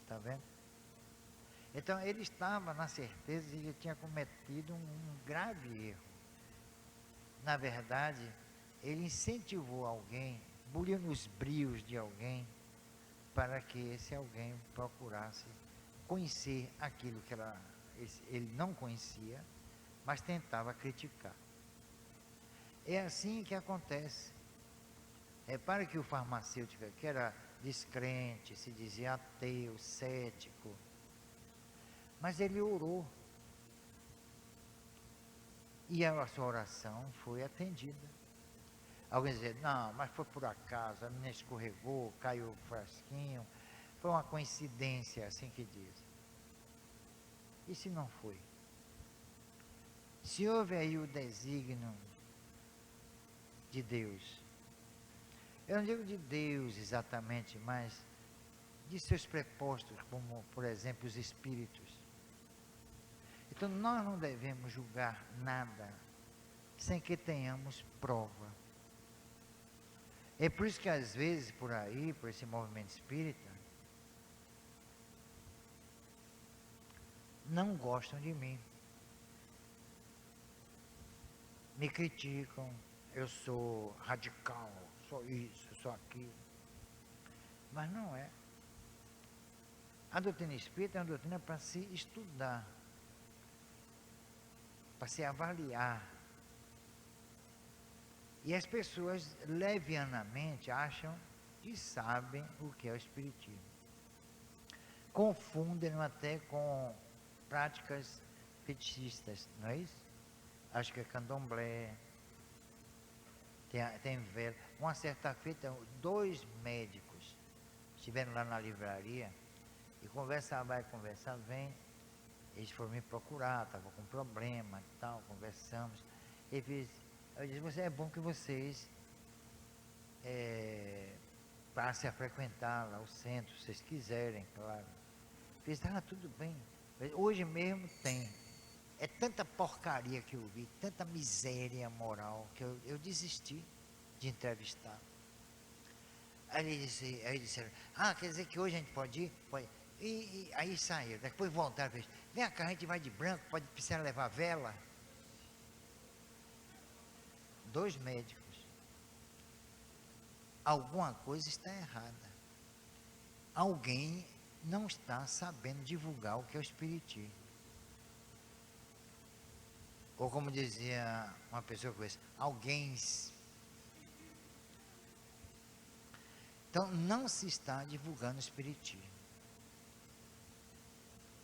Está vendo? Então ele estava na certeza de que ele tinha cometido um grave erro. Na verdade, ele incentivou alguém, buliu nos brios de alguém, para que esse alguém procurasse conhecer aquilo que ele não conhecia, mas tentava criticar. É assim que acontece. Repare que o farmacêutico, que era descrente, se dizia ateu, cético, mas ele orou. E a sua oração foi atendida. Alguém dizer: não, mas foi por acaso, a menina escorregou, caiu o frasquinho, foi uma coincidência, assim que diz. E se não foi? Se houve aí o desígnio de Deus, eu não digo de Deus exatamente, mas de seus prepostos, como, por exemplo, os espíritos. Então, nós não devemos julgar nada sem que tenhamos prova. É por isso que, às vezes, por aí, por esse movimento espírita, não gostam de mim. me criticam, eu sou radical, sou isso, sou aquilo. Mas não é. A doutrina espírita é uma doutrina para se estudar, para se avaliar. E as pessoas levianamente acham que sabem o que é o espiritismo. Confundem até com práticas fetichistas, não é isso? Acho que é candomblé, tem vela. Uma certa feita, 2 médicos estiveram lá na livraria e conversa vai, conversa vem. Eles foram me procurar, estavam com problema e tal, conversamos. Eu disse, é bom que vocês passem a frequentar lá o centro, se vocês quiserem, claro. Fiz, tudo bem. Hoje mesmo tem. É tanta porcaria que eu vi, tanta miséria moral, que eu desisti de entrevistar. Aí eles disseram, quer dizer que hoje a gente pode ir? Pode. E aí saíram, depois voltaram, vem cá, a gente vai de branco, pode precisar levar vela. 2 médicos. Alguma coisa está errada. Alguém não está sabendo divulgar o que é o espiritismo. Ou como dizia uma pessoa que eu conheço, alguém. Então não se está divulgando o espiritismo.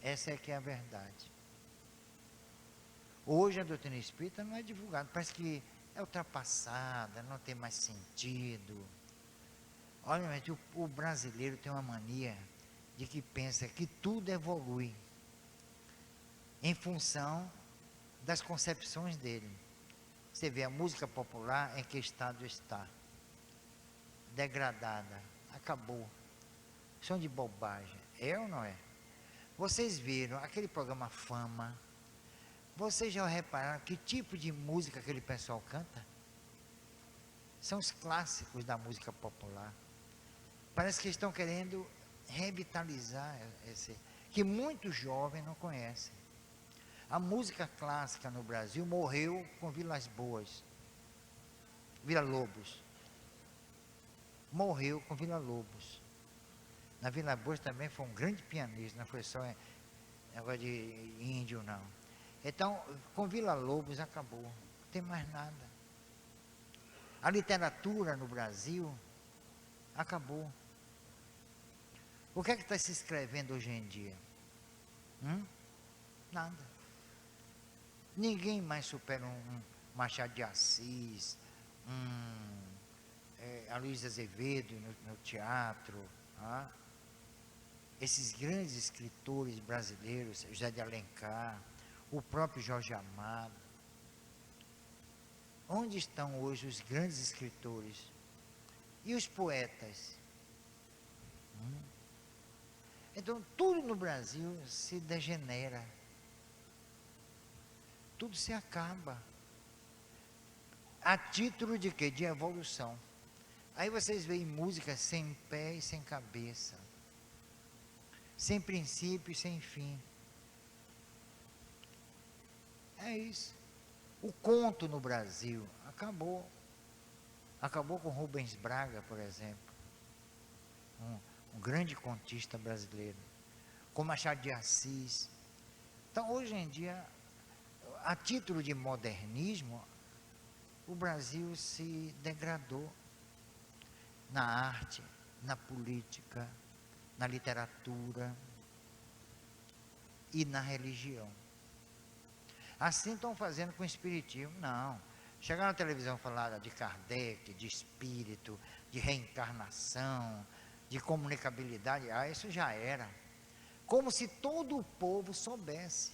Essa é que é a verdade. Hoje a doutrina espírita não é divulgada, parece que é ultrapassada, não tem mais sentido. Olha, mas o brasileiro tem uma mania de que pensa que tudo evolui em função das concepções dele. Você vê a música popular em que estado está? Degradada, acabou. Som de bobagem, é ou não é? Vocês viram aquele programa Fama? Vocês já repararam que tipo de música aquele pessoal canta? São os clássicos da música popular. Parece que estão querendo revitalizar que muitos jovens não conhecem. A música clássica no Brasil morreu com Vilas Boas, Vila Lobos. Morreu com Vila Lobos. Na Vila Boas também foi um grande pianista, não foi só negócio de índio, não. Então, com Vila Lobos acabou, não tem mais nada. A literatura no Brasil acabou. O que é que está se escrevendo hoje em dia? Nada. Ninguém mais supera um Machado de Assis, a Luiz Azevedo no teatro, esses grandes escritores brasileiros, José de Alencar, o próprio Jorge Amado. Onde estão hoje os grandes escritores? E os poetas? Então, tudo no Brasil se degenera. Tudo se acaba. A título de quê? De evolução. Aí vocês veem música sem pé e sem cabeça. Sem princípio e sem fim. É isso. O conto no Brasil acabou. Acabou com Rubens Braga, por exemplo. Um grande contista brasileiro. Com Machado de Assis. Então, hoje em dia, a título de modernismo, o Brasil se degradou na arte, na política, na literatura e na religião. Assim estão fazendo com o espiritismo. Não. Chegar na televisão falar de Kardec, de espírito, de reencarnação, de comunicabilidade, isso já era. Como se todo o povo soubesse.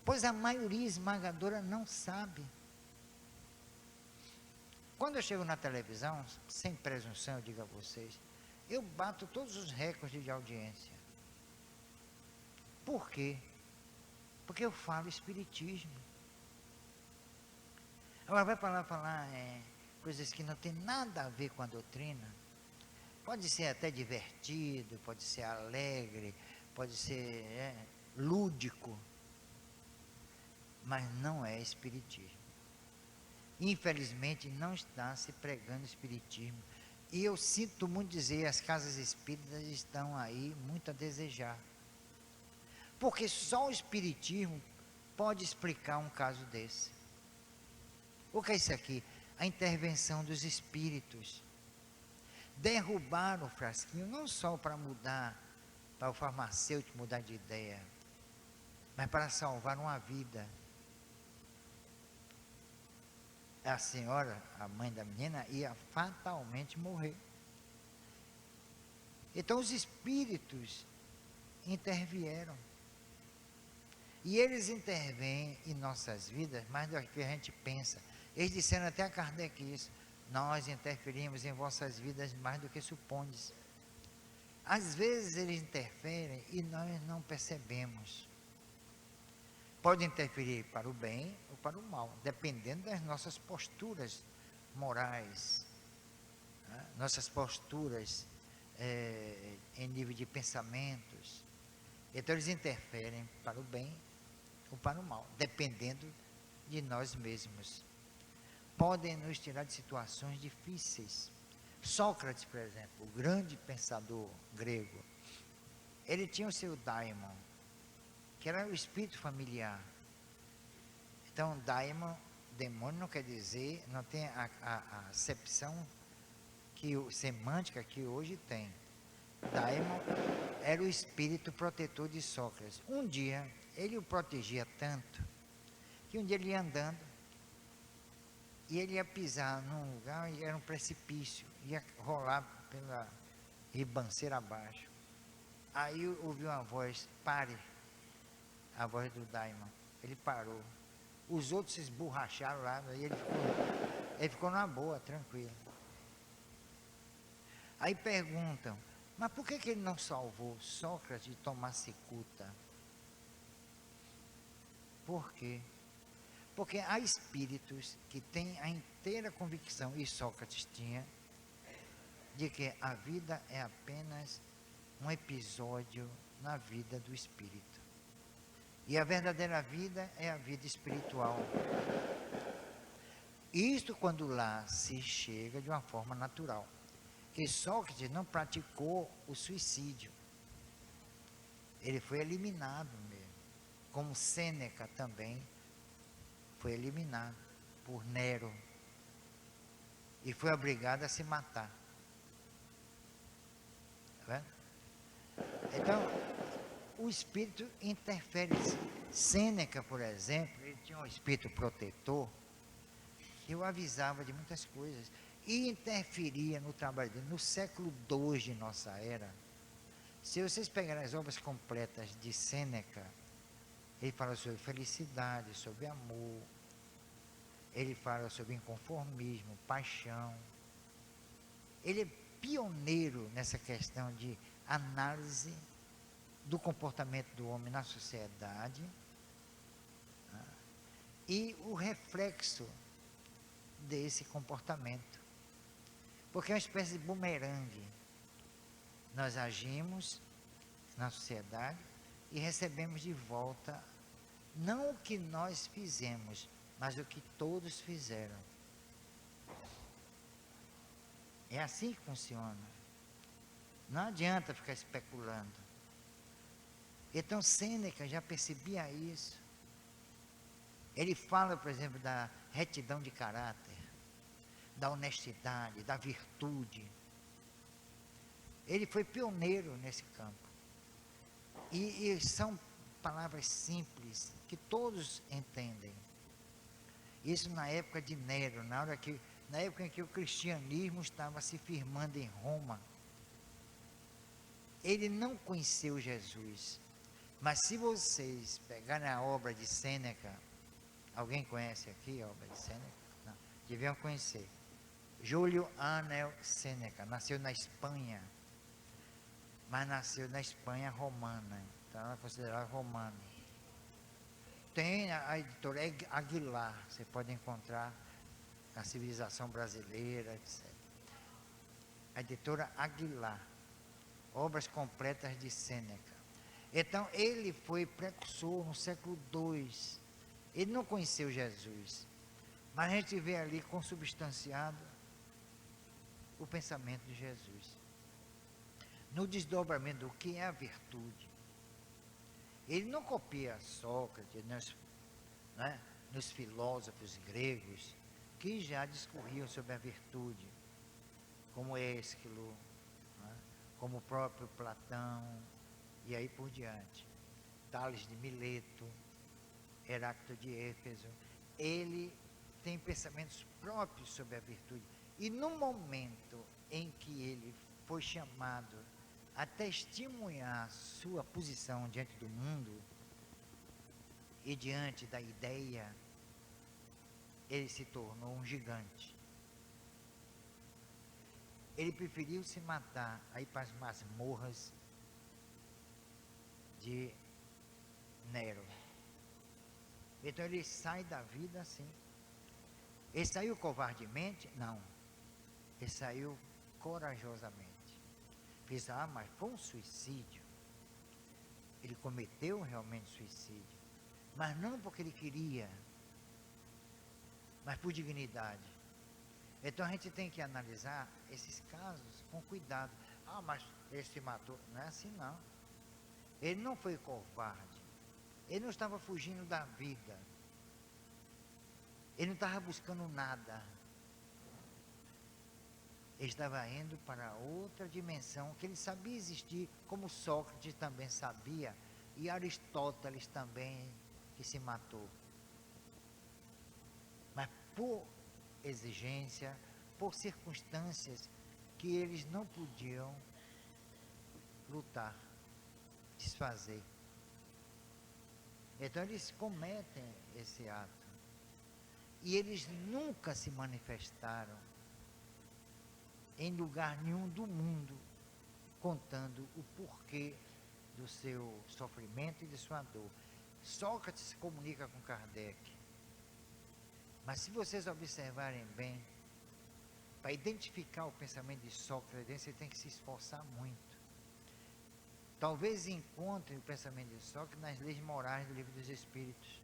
Pois a maioria esmagadora não sabe. Quando eu chego na televisão, sem presunção, eu digo a vocês, eu bato todos os recordes de audiência. Por quê? Porque eu falo espiritismo. Agora vai para lá falar coisas que não tem nada a ver com a doutrina. Pode ser até divertido, pode ser alegre, pode ser lúdico. mas não é espiritismo. Infelizmente não está se pregando espiritismo. E eu sinto muito dizer, as casas espíritas estão aí muito a desejar. Porque só o espiritismo pode explicar um caso desse. O que é isso aqui? A intervenção dos espíritos. Derrubar o frasquinho, não só para mudar, para o farmacêutico mudar de ideia, mas para salvar uma vida. A senhora, a mãe da menina, ia fatalmente morrer. Então os espíritos intervieram. E eles intervêm em nossas vidas mais do que a gente pensa. Eles disseram até a Kardec isso: nós interferimos em vossas vidas mais do que supondes. Às vezes eles interferem e nós não percebemos. Pode interferir para o bem ou para o mal, dependendo das nossas posturas morais, né? Nossas posturas em nível de pensamentos. Então eles interferem para o bem ou para o mal, dependendo de nós mesmos. Podem nos tirar de situações difíceis. Sócrates, por exemplo, o grande pensador grego, ele tinha o seu daimon, que era o espírito familiar. Então, daimon, demônio não quer dizer, não tem a acepção semântica que hoje tem. Daimon era o espírito protetor de Sócrates. Um dia, ele o protegia tanto, que um dia ele ia andando, e ele ia pisar num lugar, e era um precipício, ia rolar pela ribanceira abaixo. Aí ouviu uma voz: pare. A voz do daimon. Ele parou. Os outros se esborracharam lá, e ele ficou numa boa, tranquilo. Aí perguntam: mas por que ele não salvou Sócrates de tomar cicuta? Por quê? Porque há espíritos que têm a inteira convicção, e Sócrates tinha, de que a vida é apenas um episódio na vida do espírito. E a verdadeira vida é a vida espiritual. Isto quando lá se chega de uma forma natural. Que Sócrates não praticou o suicídio. Ele foi eliminado mesmo. Como Sêneca também foi eliminado por Nero. E foi obrigado a se matar. Tá vendo? Então, o espírito interfere. Sêneca, por exemplo, ele tinha um espírito protetor que o avisava de muitas coisas e interferia no trabalho dele. No século II de nossa era, se vocês pegarem as obras completas de Sêneca, ele fala sobre felicidade, sobre amor, ele fala sobre inconformismo, paixão. Ele é pioneiro nessa questão de análise do comportamento do homem na sociedade, né? E o reflexo desse comportamento, porque é uma espécie de bumerangue. Nós agimos na sociedade e recebemos de volta não o que nós fizemos, mas o que todos fizeram. É assim que funciona. Não adianta ficar especulando. Então Sêneca já percebia isso. Ele fala, por exemplo, da retidão de caráter, da honestidade, da virtude. Ele foi pioneiro nesse campo. E são palavras simples que todos entendem. Isso na época de Nero, na época em que o cristianismo estava se firmando em Roma. Ele não conheceu Jesus. Mas se vocês pegarem a obra de Sêneca, alguém conhece aqui a obra de Sêneca? Não, deviam conhecer. Júlio Anel Sêneca, nasceu na Espanha, mas nasceu na Espanha romana, então ela é considerada romana. Tem a editora Aguilar, você pode encontrar na Civilização Brasileira, etc. A editora Aguilar, obras completas de Sêneca. Então, ele foi precursor no século II. Ele não conheceu Jesus, mas a gente vê ali consubstanciado o pensamento de Jesus. No desdobramento do que é a virtude. Ele não copia Sócrates, nos filósofos gregos, que já discorriam sobre a virtude, como Ésquilo, como o próprio Platão, e aí por diante. Tales de Mileto, Heráclito de Éfeso. Ele tem pensamentos próprios sobre a virtude. E no momento em que ele foi chamado a testemunhar sua posição diante do mundo e diante da ideia, ele se tornou um gigante. Ele preferiu se matar, aí para as masmorras de Nero. Então ele sai da vida assim. Ele saiu covardemente? Não. Ele saiu corajosamente. Fez, mas foi um suicídio. Ele cometeu realmente suicídio. Mas não porque ele queria, mas por dignidade. Então a gente tem que analisar esses casos com cuidado. Mas ele se matou. Não é assim não. Ele não foi covarde. Ele não estava fugindo da vida. Ele não estava buscando nada. Ele estava indo para outra dimensão que ele sabia existir, como Sócrates também sabia, e Aristóteles também, que se matou. Mas por exigência, por circunstâncias que eles não podiam lutar, desfazer. Então eles cometem esse ato. E eles nunca se manifestaram em lugar nenhum do mundo contando o porquê do seu sofrimento e de sua dor. Sócrates se comunica com Kardec. Mas se vocês observarem bem, para identificar o pensamento de Sócrates, você tem que se esforçar muito. Talvez encontrem o pensamento de Sócrates nas leis morais do Livro dos Espíritos.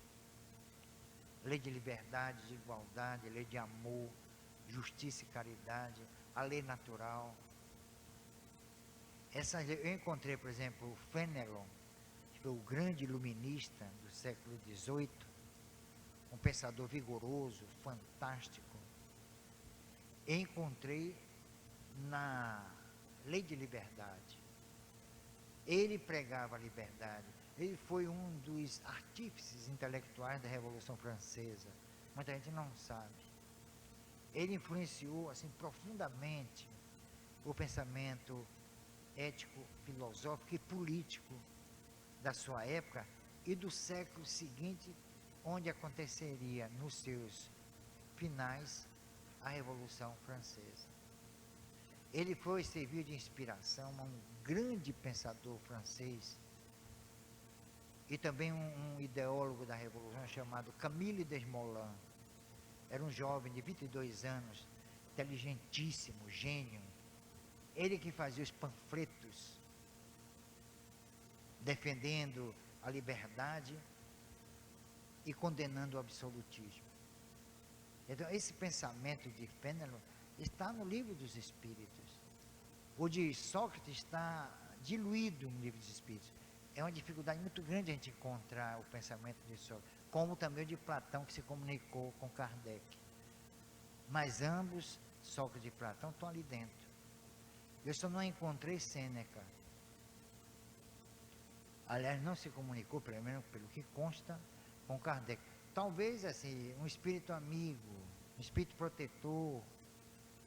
Lei de liberdade, de igualdade, lei de amor, justiça e caridade, a lei natural. Eu encontrei, por exemplo, o Fénelon, que foi o grande iluminista do século XVIII, um pensador vigoroso, fantástico. Encontrei na lei de liberdade. Ele pregava a liberdade. Ele foi um dos artífices intelectuais da Revolução Francesa. Muita gente não sabe. Ele influenciou assim profundamente o pensamento ético, filosófico e político da sua época e do século seguinte, onde aconteceria nos seus finais a Revolução Francesa. Ele serviu de inspiração a um grande pensador francês e também um ideólogo da Revolução chamado Camille Desmoulins. Era um jovem de 22 anos, inteligentíssimo, gênio. Ele que fazia os panfletos defendendo a liberdade e condenando o absolutismo. Então, esse pensamento de Fénelon está no Livro dos Espíritos. O de Sócrates está diluído no Livro dos Espíritos. É uma dificuldade muito grande a gente encontrar o pensamento de Sócrates, como também o de Platão, que se comunicou com Kardec. Mas ambos, Sócrates e Platão, estão ali dentro. Eu só não encontrei Sêneca. Aliás, não se comunicou, pelo menos pelo que consta, com Kardec. Talvez, assim, um espírito amigo, um espírito protetor,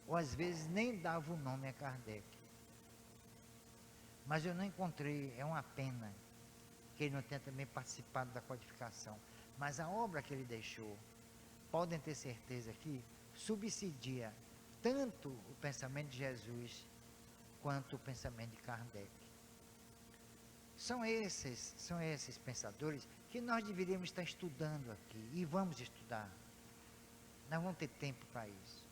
ou às vezes nem dava o nome a Kardec. Mas eu não encontrei, é uma pena que ele não tenha também participado da codificação. Mas a obra que ele deixou, podem ter certeza que subsidia tanto o pensamento de Jesus quanto o pensamento de Kardec. São esses pensadores que nós deveríamos estar estudando aqui, e vamos estudar. Nós vamos ter tempo para isso.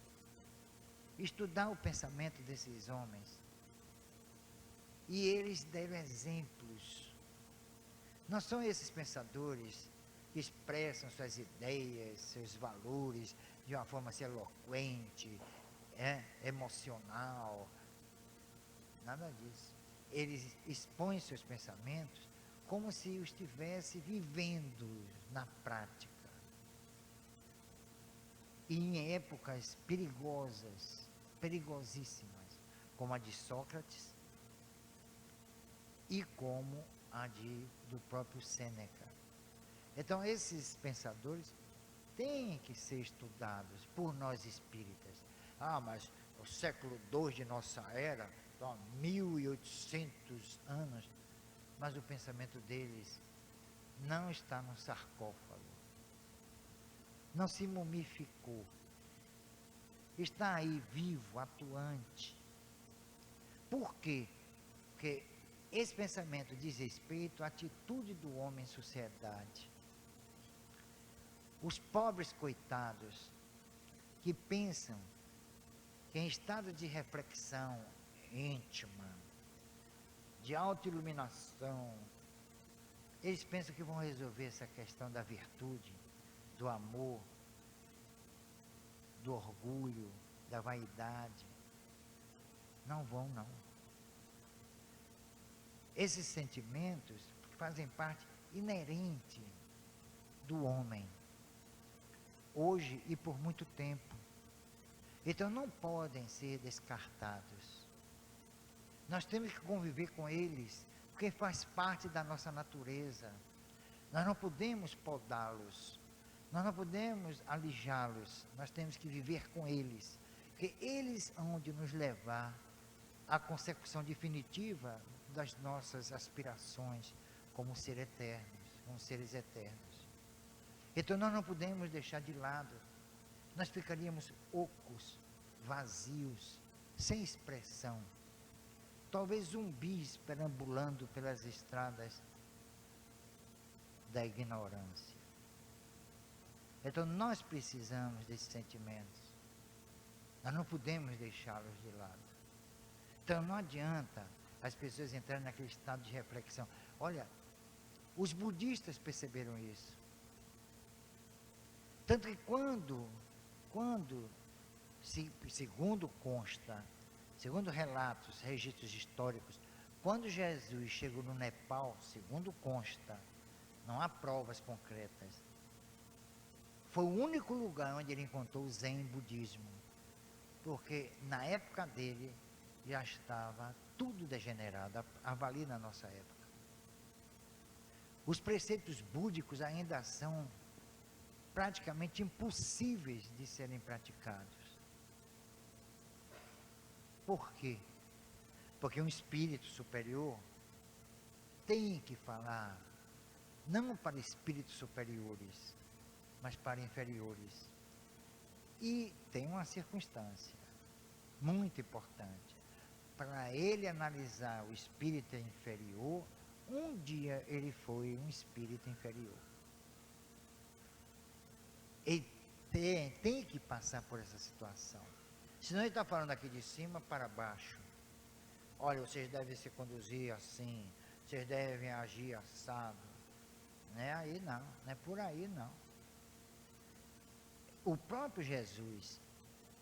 Estudar o pensamento desses homens. E eles deram exemplos. Não são esses pensadores expressam suas ideias, seus valores de uma forma assim, eloquente, emocional. Nada disso. Eles expõem seus pensamentos como se o estivesse vivendo na prática. E em épocas perigosas, perigosíssimas, como a de Sócrates e como a do próprio Sêneca. Então, esses pensadores têm que ser estudados por nós espíritas. Ah, mas o século II de nossa era, então, 1800 anos, mas o pensamento deles não está no sarcófago, não se mumificou, está aí vivo, atuante. Por quê? Porque esse pensamento diz respeito à atitude do homem em sociedade. Os pobres coitados que pensam que em estado de reflexão íntima, de autoiluminação, eles pensam que vão resolver essa questão da virtude, do amor, do orgulho, da vaidade. Não vão, não. Esses sentimentos fazem parte inerente do homem, hoje e por muito tempo. Então não podem ser descartados. Nós temos que conviver com eles, porque faz parte da nossa natureza. Nós não podemos podá-los, nós não podemos alijá-los, nós temos que viver com eles, porque eles hão de nos levar à consecução definitiva das nossas aspirações como seres eternos. Então nós não podemos deixar de lado, nós ficaríamos ocos, vazios, sem expressão, talvez zumbis perambulando pelas estradas da ignorância. Então nós precisamos desses sentimentos, nós não podemos deixá-los de lado. Então não adianta as pessoas entrarem naquele estado de reflexão. Olha, os budistas perceberam isso. Tanto que quando segundo consta, segundo relatos, registros históricos, quando Jesus chegou no Nepal, segundo consta, não há provas concretas, foi o único lugar onde ele encontrou o Zen budismo, porque na época dele já estava tudo degenerado, avalie na nossa época. Os preceitos búdicos ainda são praticamente impossíveis de serem praticados. Por quê? Porque um espírito superior tem que falar não para espíritos superiores, mas para inferiores. E tem uma circunstância muito importante. Para ele analisar o espírito inferior, um dia ele foi um espírito inferior. Ele tem que passar por essa situação. Senão ele está falando aqui de cima para baixo. Olha, vocês devem se conduzir assim, vocês devem agir assado. Não é aí não, não é por aí não. O próprio Jesus,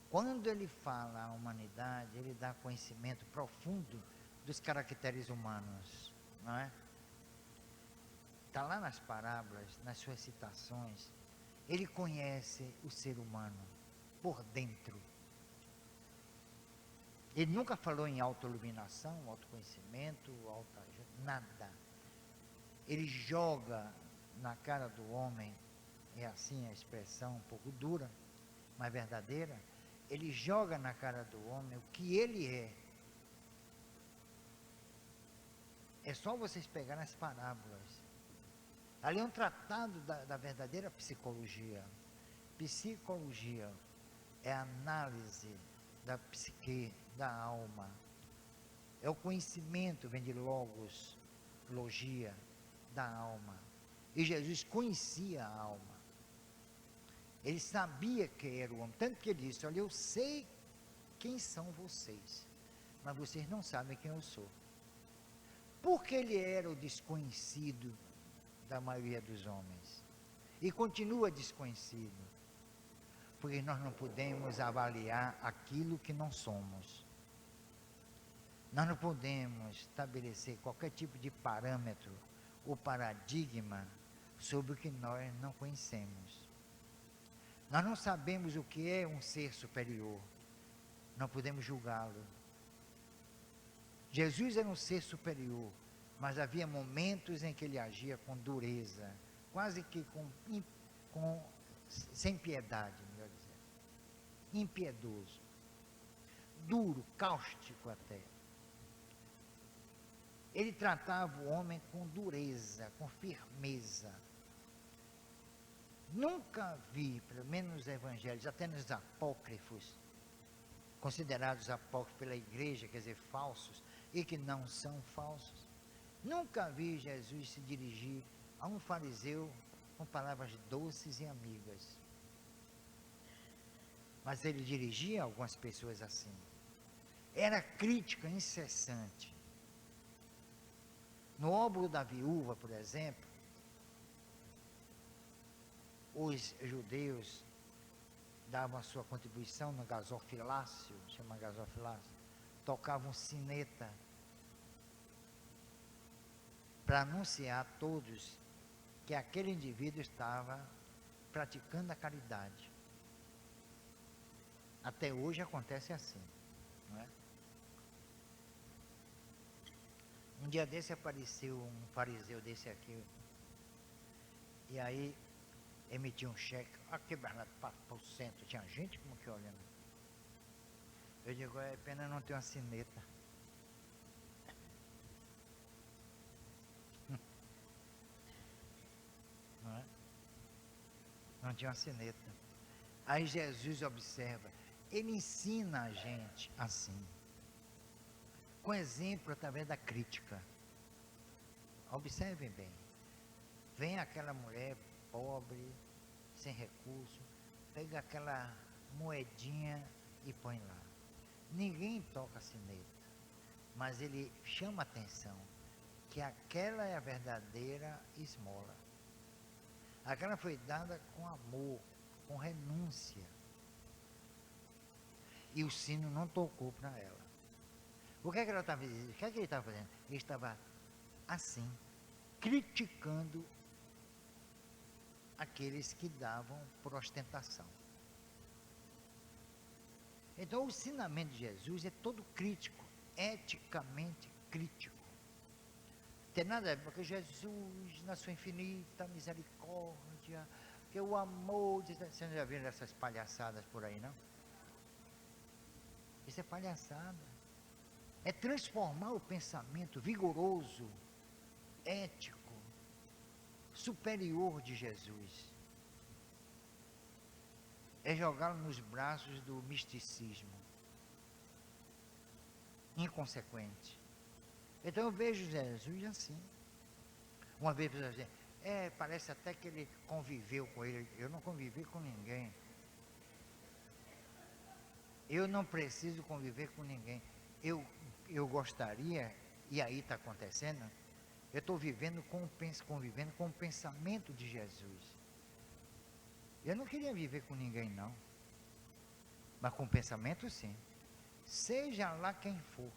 quando ele fala à humanidade, ele dá conhecimento profundo dos caracteres humanos, não é? Está lá nas parábolas, nas suas citações, ele conhece o ser humano por dentro. Ele nunca falou em autoiluminação, autoconhecimento, nada. Ele joga na cara do homem, é assim a expressão um pouco dura, mas verdadeira, ele joga na cara do homem o que ele é. É só vocês pegarem as parábolas. Ali é um tratado da verdadeira psicologia. Psicologia é a análise da psique, da alma. É o conhecimento, vem de logos, logia, da alma. E Jesus conhecia a alma. Ele sabia quem era o homem. Tanto que ele disse, olha, eu sei quem são vocês, mas vocês não sabem quem eu sou. Porque ele era o desconhecido da maioria dos homens. E continua desconhecido, porque nós não podemos avaliar aquilo que não somos. Nós não podemos estabelecer qualquer tipo de parâmetro ou paradigma sobre o que nós não conhecemos. Nós não sabemos o que é um ser superior, não podemos julgá-lo. Jesus era um ser superior, mas havia momentos em que ele agia com dureza, quase que sem piedade, melhor dizendo, impiedoso, duro, cáustico até. Ele tratava o homem com dureza, com firmeza. Nunca vi, pelo menos nos evangelhos, até nos apócrifos, considerados apócrifos pela igreja, quer dizer, falsos, e que não são falsos, nunca vi Jesus se dirigir a um fariseu com palavras doces e amigas. Mas ele dirigia algumas pessoas assim. Era crítica incessante. No óbolo da viúva, por exemplo, os judeus davam a sua contribuição no gasofilácio, chama gasofilácio, tocavam sineta para anunciar a todos que aquele indivíduo estava praticando a caridade. Até hoje acontece assim, não é? Um dia desse apareceu um fariseu desse aqui, e aí emitiu um cheque, aqui Bernardo, para o centro, tinha gente como que olhando. Eu digo, é pena não ter uma sineta. Não é? Não tinha uma sineta. Aí Jesus observa, ele ensina a gente assim, com exemplo através da crítica. Observem bem, vem aquela mulher pobre, sem recurso, pega aquela moedinha e põe lá. Ninguém toca a sineta, mas ele chama a atenção que aquela é a verdadeira esmola. Aquela foi dada com amor, com renúncia. E o sino não tocou para ela. O que é que ela estava dizendo? O que é que ele estava fazendo? Ele estava assim, criticando aqueles que davam por ostentação. Então o ensinamento de Jesus é todo crítico, eticamente crítico. Não tem nada a ver, porque Jesus, na sua infinita misericórdia, que o amor, vocês já viram essas palhaçadas por aí, não? Isso é palhaçada. É transformar o pensamento vigoroso, ético, superior de Jesus. É jogá-lo nos braços do misticismo. Inconsequente. Então eu vejo Jesus assim. Uma vez pessoas dizem, parece até que ele conviveu com ele. Eu não convivi com ninguém. Eu não preciso conviver com ninguém. Eu gostaria, e aí está acontecendo, eu estou convivendo com o pensamento de Jesus. Eu não queria viver com ninguém, não. Mas com o pensamento, sim. Seja lá quem for.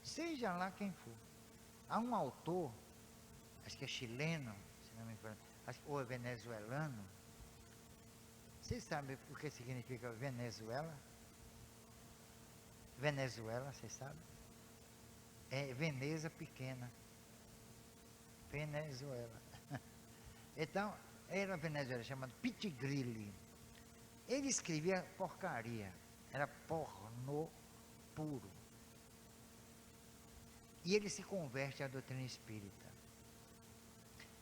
Seja lá quem for. Há um autor, acho que é chileno, se não me engano, ou é venezuelano. Vocês sabem o que significa Venezuela? Venezuela, vocês sabem? É Veneza pequena. Venezuela. Então, era Venezuela, chamado Pitigrilli. Ele escrevia porcaria. Era pornô puro. E ele se converte à doutrina espírita.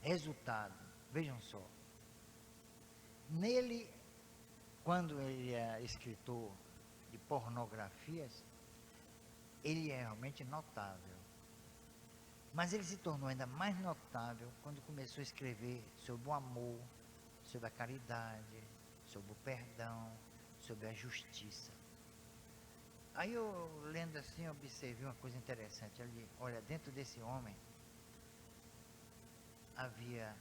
Resultado, vejam só. Nele, quando ele é escritor de pornografias, ele é realmente notável. Mas ele se tornou ainda mais notável quando começou a escrever sobre o amor, sobre a caridade, sobre o perdão, sobre a justiça. Aí eu, lendo assim, observei uma coisa interessante. Ali, olha, dentro desse homem havia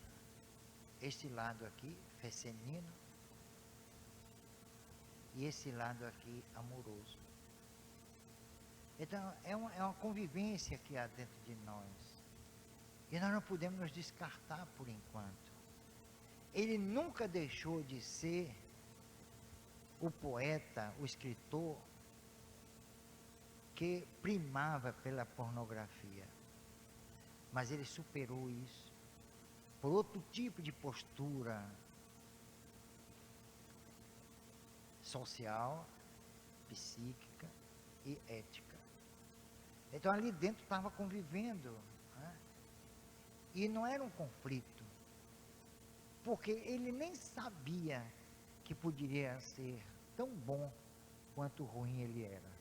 este lado aqui, fecenino, e esse lado aqui, amoroso. Então, é uma convivência que há dentro de nós. E nós não podemos nos descartar por enquanto. Ele nunca deixou de ser o poeta, o escritor, que primava pela pornografia. Mas ele superou isso por outro tipo de postura social, psíquica e ética. Então ali dentro estava convivendo, né? E não era um conflito, porque ele nem sabia que poderia ser tão bom quanto ruim ele era.